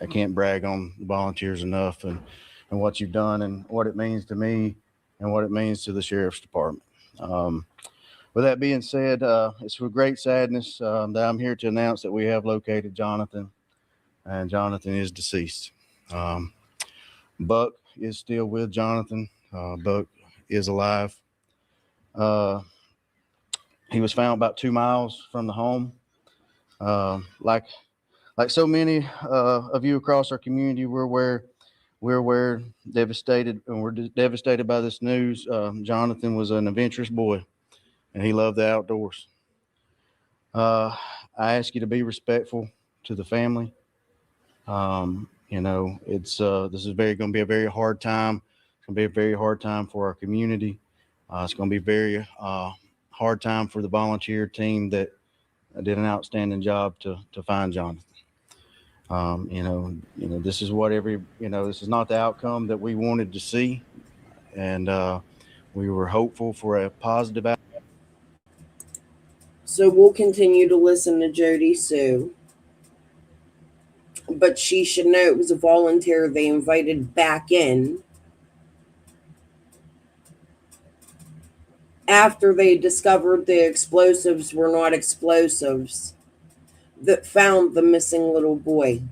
[SPEAKER 5] I can't brag on the volunteers enough and what you've done and what it means to me and what it means to the sheriff's department. With that being said, it's with great sadness that I'm here to announce that we have located Jonathan, and Jonathan is deceased. Buck is still with Jonathan. Buck is alive. He was found about 2 miles from the home. Like so many of you across our community, we're devastated, and we're devastated by this news. Jonathan was an adventurous boy, and he loved the outdoors. I ask you to be respectful to the family. This is going to be a very hard time. It's going to be a very hard time for our community. It's going to be a very hard time for the volunteer team that did an outstanding job to find Jonathan. This is this is not the outcome that we wanted to see, and we were hopeful for a positive outcome.
[SPEAKER 2] So we'll continue to listen to Jodi Sue. But she should know it was a volunteer they invited back in after they discovered the explosives were not explosives that found the missing little boy.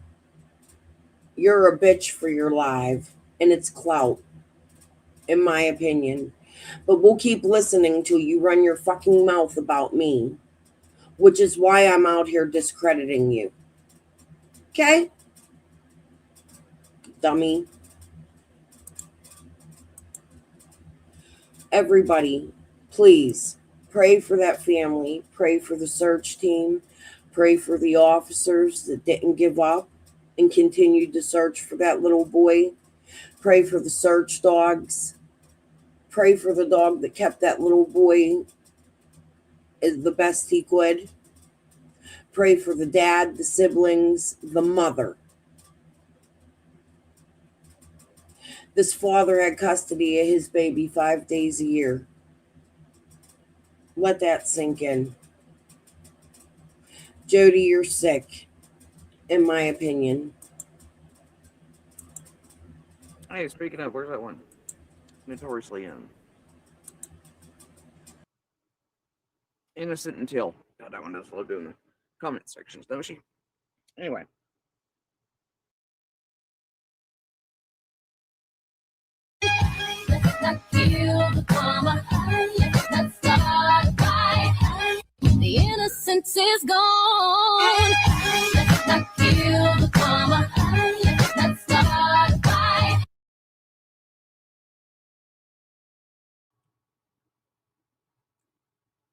[SPEAKER 2] You're a bitch for your life, and it's clout, in my opinion. But we'll keep listening till you run your fucking mouth about me, which is why I'm out here discrediting you. Okay? Dummy. Everybody, please pray for that family. Pray for the search team. Pray for the officers that didn't give up and continued to search for that little boy. Pray for the search dogs. Pray for the dog that kept that little boy as the best he could. Pray for the dad, the siblings, the mother. This father had custody of his baby 5 days a year. Let that sink in. Jodi, you're sick, in my opinion.
[SPEAKER 1] Hey, speaking of, where's that one? Notoriously innocent until. God, that one does love doing the comment sections, don't she? Anyway.
[SPEAKER 7] Let's not kill the drama. Let's not start a fight. The innocence is gone. Let's not kill the drama. Let's not start a fight.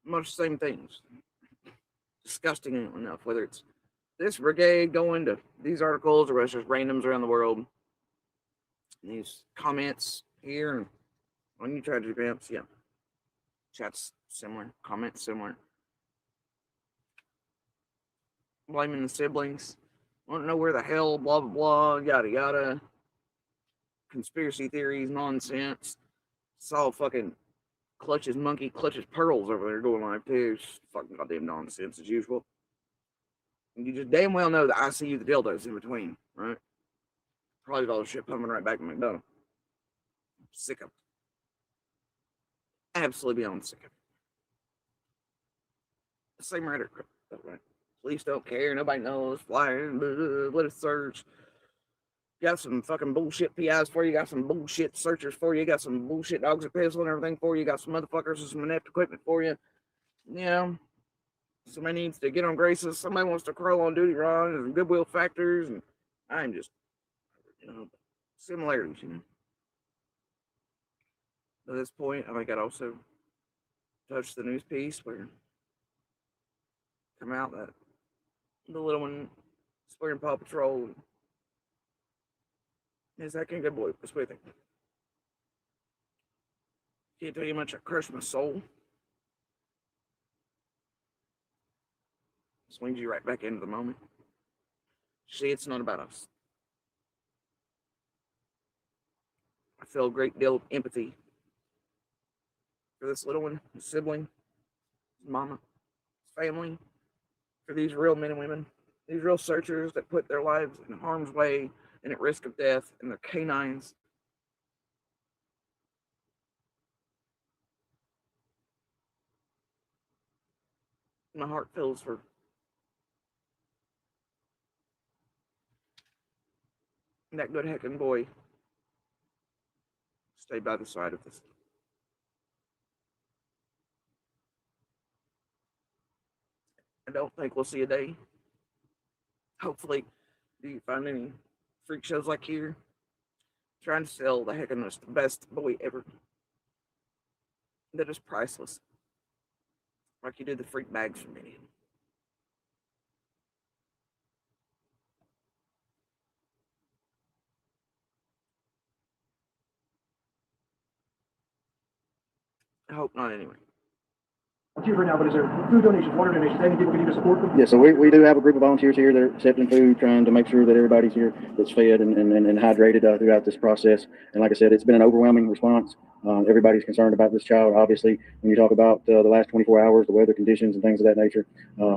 [SPEAKER 1] Much same things. Disgusting enough, whether it's this brigade going to these articles or whether it's just randoms around the world. And these comments here and on you tragedy events, yeah. Chat's similar, comments similar. Blaming the siblings. I don't know where the hell, blah, blah, blah, yada, yada. Conspiracy theories, nonsense. It's all fucking monkey clutches pearls over there going live too. It's fucking goddamn nonsense as usual. And you just damn well know the ICU, the dildos in between, right? Probably all the shit pumping right back to McDonald's. Sick of it. Absolutely beyond sick of it. The same writer, right? Police don't care. Nobody knows. Flyers, let us search. Got some fucking bullshit PIs for you. Got some bullshit searchers for you. Got some bullshit dogs and pistol and everything for you. Got some motherfuckers with some inept equipment for you. You know, somebody needs to get on graces. Somebody wants to crawl on duty wrong. And goodwill factors. And I'm just, similarities, At this point, I think I'd also touch the news piece where come out that the little one is wearing Paw Patrol. Is that good boy was with him. Can't tell you much. I crushed my soul. Swings you right back into the moment. See, it's not about us. I feel a great deal of empathy for this little one, his sibling, his mama, his family, for these real men and women These real searchers that put their lives in harm's way and at risk of death, and their canines. My heart fills for that good heckin' boy. Stay by the side of this. I don't think we'll see a day. Hopefully, do you find any freak shows like here? Trying to sell the heckin'est, the best boy ever. That is priceless. Like you did the freak bags for me. I hope not anyway.
[SPEAKER 22] Here right now, but is there food donations, water donations, any people can do to support them?
[SPEAKER 5] Yeah, so we do have a group of volunteers here. They're accepting food, trying to make sure that everybody's here that's fed and hydrated throughout this process. And like I said, it's been an overwhelming response. Everybody's concerned about this child. Obviously, when you talk about the last 24 hours, the weather conditions and things of that nature,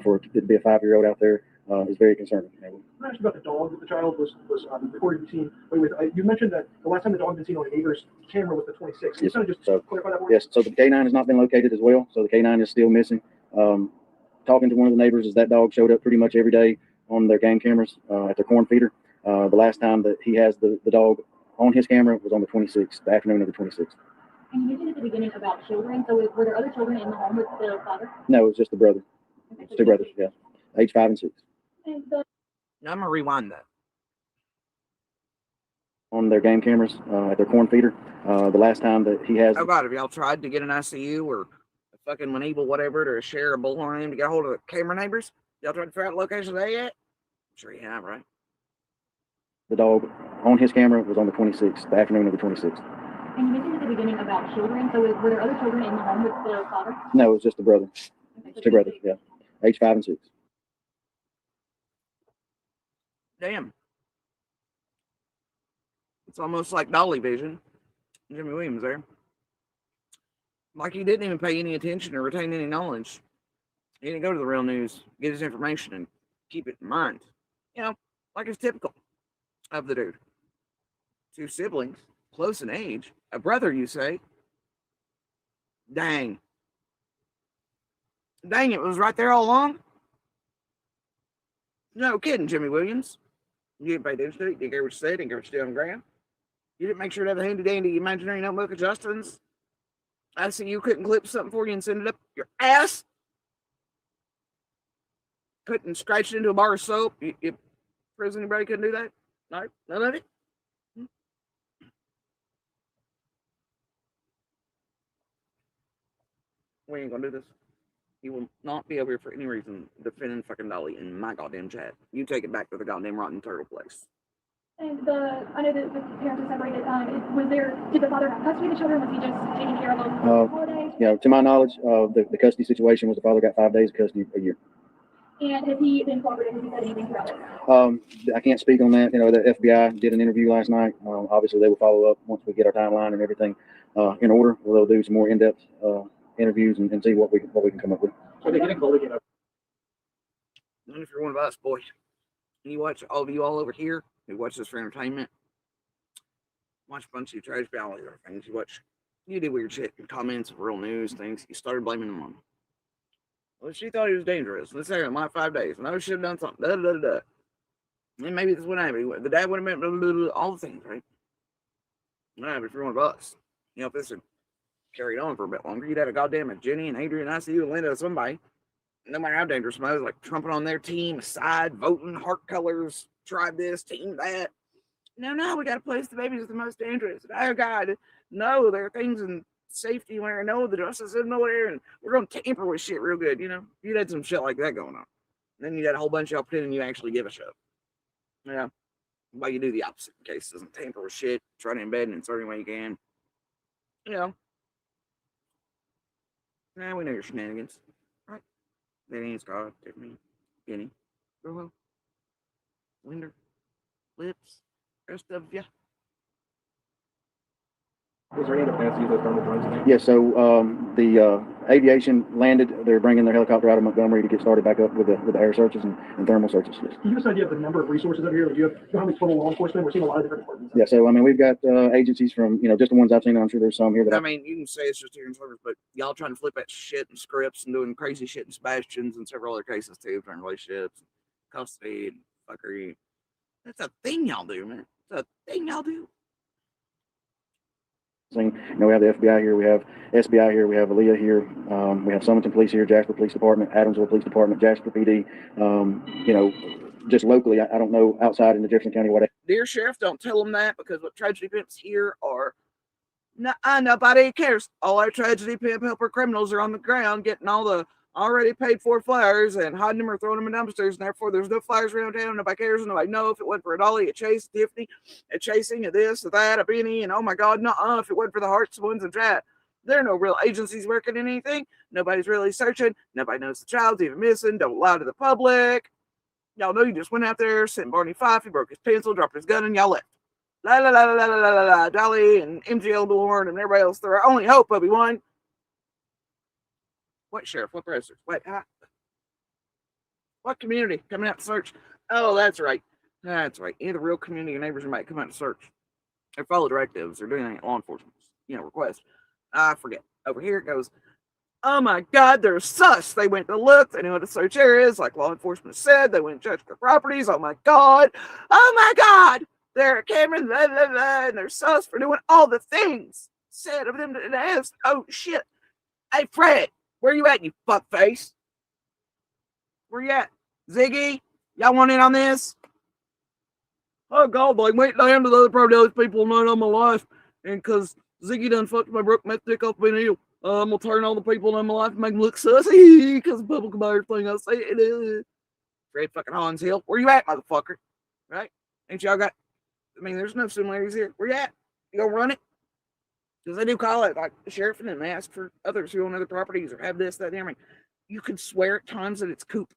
[SPEAKER 5] for it to be a 5-year-old out there is very concerning.
[SPEAKER 22] Can I ask you about the dog that the child was reported to be seen with? You mentioned that the last time the dog had been seen on a neighbor's camera was the 26th. Can you kind of just clarify that for
[SPEAKER 5] Yes, so the K9 has not been located as well, so the K9 is still missing. Talking to one of the neighbors, is that dog showed up pretty much every day on their game cameras at their corn feeder. The last time that he has the dog on his camera was on the 26th, the afternoon of the 26th.
[SPEAKER 21] And you mentioned at the beginning about children. So were there other children in the home with the father?
[SPEAKER 5] No, it was just the brother.
[SPEAKER 21] Okay,
[SPEAKER 5] It's two brothers, yeah, age 5 and 6.
[SPEAKER 21] And
[SPEAKER 1] Now I'm gonna rewind that.
[SPEAKER 5] On their game cameras at their corn feeder. The last time that he has.
[SPEAKER 1] Oh God, have y'all tried to get an ICU or a fucking Maneville, whatever, to share a bullhorn to get a hold of the camera neighbors? Y'all tried to figure out the location of that yet? I'm sure you have, right?
[SPEAKER 5] The dog on his camera was on the 26th, the afternoon of the 26th.
[SPEAKER 21] and you mentioned at the beginning about children. So were there other children in the home with the father?
[SPEAKER 5] No, it was just the brother.
[SPEAKER 21] Okay, so
[SPEAKER 5] Two brothers, yeah, age 5 and 6.
[SPEAKER 1] Damn. It's almost like Dolly Vision. Jimmy Williams there. Like he didn't even pay any attention or retain any knowledge. He didn't go to the real news, get his information, and keep it in mind. You know, like it's typical of the dude. 2 siblings, close in age. A brother, you say? Dang. Dang, it was right there all along? No kidding, Jimmy Williams. You didn't pay attention to it. You didn't care what you said. Didn't care what you did on the ground. You didn't make sure to have a handy-dandy imaginary notebook of Justin's. I see you couldn't clip something for you and send it up your ass. Couldn't scratch it into a bar of soap. You prison anybody couldn't do that? No, none of it. We ain't gonna do this. You will not be over here for any reason defending fucking Dolly in my goddamn chat. You take it back to the goddamn rotten turtle place.
[SPEAKER 21] And I know that the parents are separated. Did the father have custody of the children? Was he just taking care of them for the holidays?
[SPEAKER 5] Yeah, to my knowledge, the custody situation was the father got 5 days of custody a year.
[SPEAKER 21] And has he been cooperative? Has he said anything throughout it?
[SPEAKER 5] I can't speak on that. You know, the FBI did an interview last night. Obviously, they will follow up once we get our timeline and everything in order. They'll do some more in-depth interviews and see what we can come up with.
[SPEAKER 22] So they're getting bullied,
[SPEAKER 1] And if you're one of us, boy, and you watch all of you all over here who watch this for entertainment, watch a bunch of trash valley or things. You do weird shit in comments of real news things. You started blaming them on. Well, she thought he was dangerous. Let's say my 5 days. And I should have done something. Da, da, da, da. And maybe this wouldn't happen. The dad would have meant blah, blah, blah, all the things, right? Nah, but if you're one of us, you know, if this had carried on for a bit longer, you'd have a goddamn Jenny and Adrian ICU and Linda somebody. No matter how dangerous somebody was, like trumping on their team, side, voting, heart colors, tribe this, team that. No, we got to place the babies the most dangerous. Oh, God, no, there are things in safety where I know the justice system over there, and we're going to tamper with shit real good, you know? You'd had some shit like that going on. And then you'd had a whole bunch of y'all pretending you actually give a shit. Yeah. But you do the opposite in case it doesn't tamper with shit, try to embed and insert any way you can. You know. Nah, we know your shenanigans. Right? Danny, Scott, Tiffany, Kenny, Rojo, Linder, Lips, rest of ya.
[SPEAKER 22] Was there any other plans to use those thermal drones today?
[SPEAKER 5] Yeah, so the aviation landed. They're bringing their helicopter out of Montgomery to get started back up with the air searches and thermal searches.
[SPEAKER 22] Can you give us an idea of the number of resources over here? Like, do you know how many total law enforcement? We're seeing a lot of different departments.
[SPEAKER 5] Yeah, so I mean, we've got agencies from just the ones I've seen. I'm sure there's some here that
[SPEAKER 1] I mean, you can say it's just here in service, but y'all trying to flip that shit and scripts and doing crazy shit in Sebastian's and several other cases too, during relationships, custody, and fuckery. That's a thing y'all do, man. It's a thing y'all do.
[SPEAKER 5] We have the FBI here, we have SBI here, we have Aaliyah here, we have Summerton Police here, Jasper Police Department, Adamsville Police Department, Jasper PD. Just locally, I don't know outside in the Jefferson County what.
[SPEAKER 1] Dear Sheriff, don't tell them that, because what tragedy pimps here are nobody cares. All our tragedy pimp helper criminals are on the ground getting all the already paid for flyers and hiding them or throwing them in dumpsters, and therefore there's no flyers around town. Nobody cares, and nobody know if it went for a dolly, a chase, Tiffany, a chasing, a this, a that, a Benny, and oh my God, if it went for the hearts, the ones and chat. There are no real agencies working in anything. Nobody's really searching. Nobody knows the child's even missing. Don't lie to the public. Y'all know you just went out there, sent Barney Fife, he broke his pencil, dropped his gun, and y'all left. La la la la la la la, Dolly and MGL Born and everybody else. They're our only hope, Obi-Wan. What sheriff? What pressers? Wait, what community coming out to search? Oh, that's right. That's right. Any of the real community and neighbors might come out to search. They follow directives. They're doing anything law enforcement, request. I forget. Over here it goes. Oh my God, they're sus. They went to look. They knew what the search area is, like law enforcement said. They went to check their properties. Oh my God. Oh my God. They're Cameron, blah, blah, blah, and they're sus for doing all the things said of them to ask. Oh shit. Hey Fred, where you at, you fuckface? Where you at? Ziggy? Y'all want in on this? Oh God, like wait down to the other probably those people know all my life. And cause Ziggy done fucked my broke meth dick off being ill. I'm gonna turn all the people in my life and make them look sussy because public about everything I say. Fred fucking Hans Hill. Where you at, motherfucker? Right? Ain't y'all got there's no similarities here. Where you at? You gonna run it? Because they do call it like the sheriff and then they ask for others who own other properties or have this, that, and everything. You can swear at times that it's Coop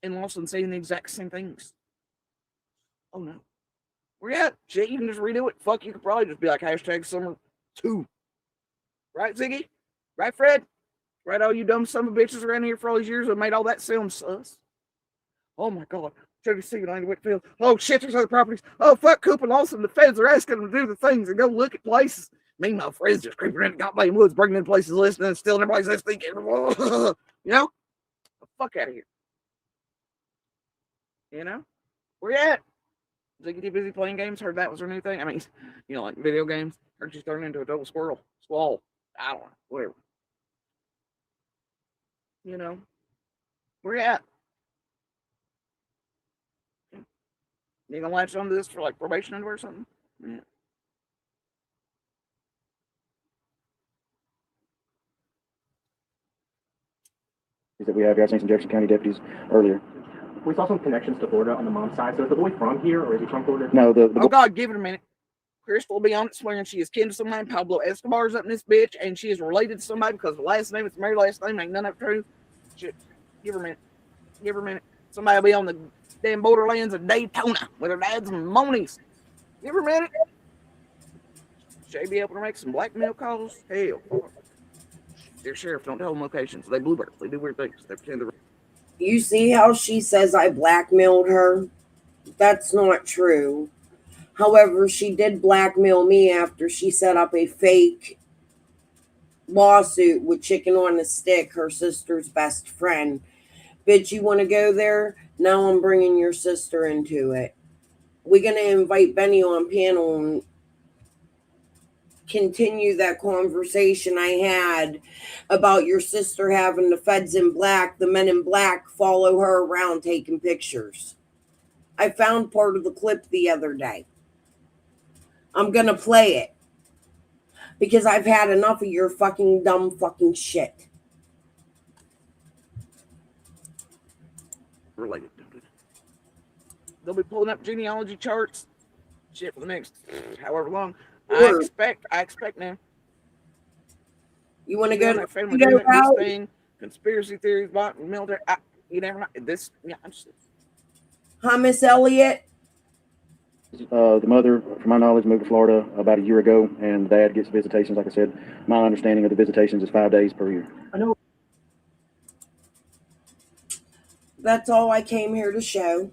[SPEAKER 1] and Lawson saying the exact same things. Oh no. Where you at? Shit, you can just redo it. Fuck, you could probably just be like #summer2. Right, Ziggy? Right, Fred? Right, all you dumb son of bitches around here for all these years have made all that sound sus. Oh my God. Whitfield. Oh shit, there's other properties. Oh fuck, Coop and Lawson. The feds are asking them to do the things and go look at places. Meanwhile, Fred's just creeping in the goddamn woods, bringing in places, listening, and stealing everybody's listening. The fuck out of here. Where you at? Ziggy too busy playing games? Heard that was her new thing. I mean, like video games. Heard she's turning into a total squirrel. Squall. I don't know. Whatever. Where you at? You gonna latch onto this for like probation or something? Yeah.
[SPEAKER 5] That we have. I've seen some Jefferson County deputies earlier.
[SPEAKER 22] We saw some connections to Florida on the mom's side. So is the boy from here or is he from Florida?
[SPEAKER 5] No,
[SPEAKER 1] oh God, give it a minute. Crystal will be on it swearing she is kin to somebody. Pablo Escobar's up in this bitch, and she is related to somebody because the last name, it's Mary last name, ain't none of it true. Shit. Give her a minute. Give her a minute. Somebody will be on the damn borderlands of Daytona with her dads and monies. Give her a minute. Should be able to make some blackmail calls? Hell. Dear Sheriff, don't tell them locations. They bluebirds. They do weird things. They pretend they're...
[SPEAKER 2] You see how she says I blackmailed her? That's not true. However, she did blackmail me after she set up a fake lawsuit with Chicken on a Stick, her sister's best friend. Bitch, you want to go there? Now I'm bringing your sister into it. We're going to invite Benny on panel and continue that conversation I had about your sister having the feds in black, the men in black, follow her around taking pictures. I found part of the clip the other day. I'm going to play it because I've had enough of your fucking dumb fucking shit.
[SPEAKER 1] Related. They'll be pulling up genealogy charts. Shit for the next however long. I expect now.
[SPEAKER 2] You want to go to
[SPEAKER 1] family this thing? Conspiracy theories, military. You never know. This, yeah.
[SPEAKER 2] Hi, Miss Elliott.
[SPEAKER 5] The mother, from my knowledge, moved to Florida about a year ago, and the dad gets visitations. Like I said, my understanding of the visitations is 5 days per year.
[SPEAKER 22] I know
[SPEAKER 2] That's all I came here to show.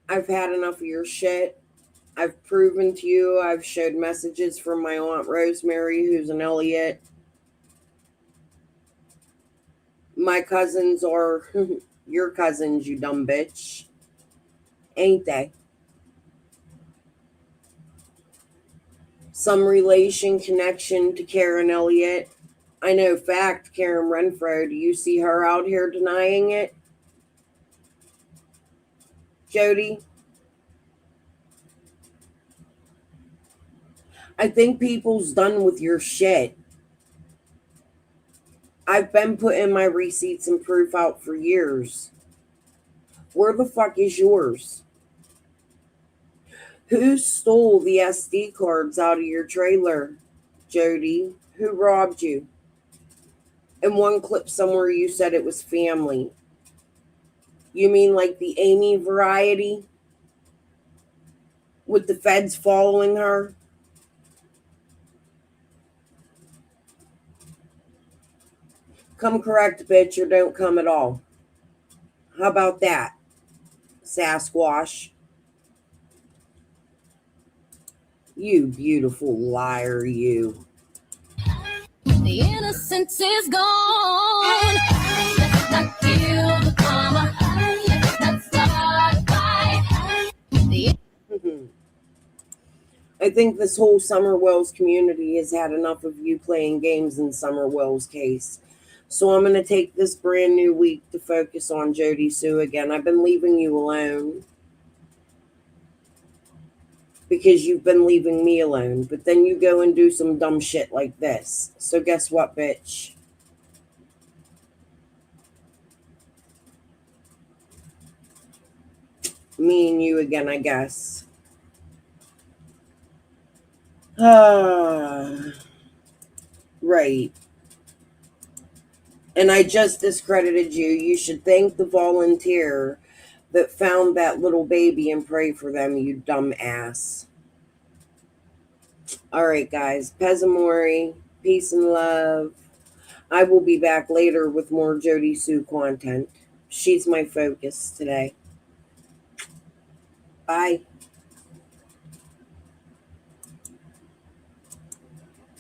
[SPEAKER 2] I've had enough of your shit. I've proven to you, I've showed messages from my Aunt Rosemary, who's an Elliot. My cousins are your cousins, you dumb bitch. Ain't they? Some relation connection to Karen Elliott. I know fact, Karen Renfro. Do you see her out here denying it? Jodi? I think people's done with your shit. I've been putting my receipts and proof out for years. Where the fuck is yours? Who stole the SD cards out of your trailer, Jodi? Who robbed you? In one clip somewhere you said it was family. You mean like the Amy variety? With the feds following her? Come correct, bitch, or don't come at all. How about that, Sasquatch? You beautiful liar, you.
[SPEAKER 7] The innocence is gone. Let's not kill the karma. Let's not start a fight.
[SPEAKER 2] I think this whole Summer Wells community has had enough of you playing games in Summer Wells' case. So I'm going to take this brand new week to focus on Jodi Sue again. I've been leaving you alone because you've been leaving me alone. But then you go and do some dumb shit like this. So guess what, bitch? Me and you again, I guess. Right. And I just discredited you. You should thank the volunteer that found that little baby and pray for them, you dumb ass. All right, guys. Pesamori, peace and love. I will be back later with more Jodi Sue content. She's my focus today. Bye.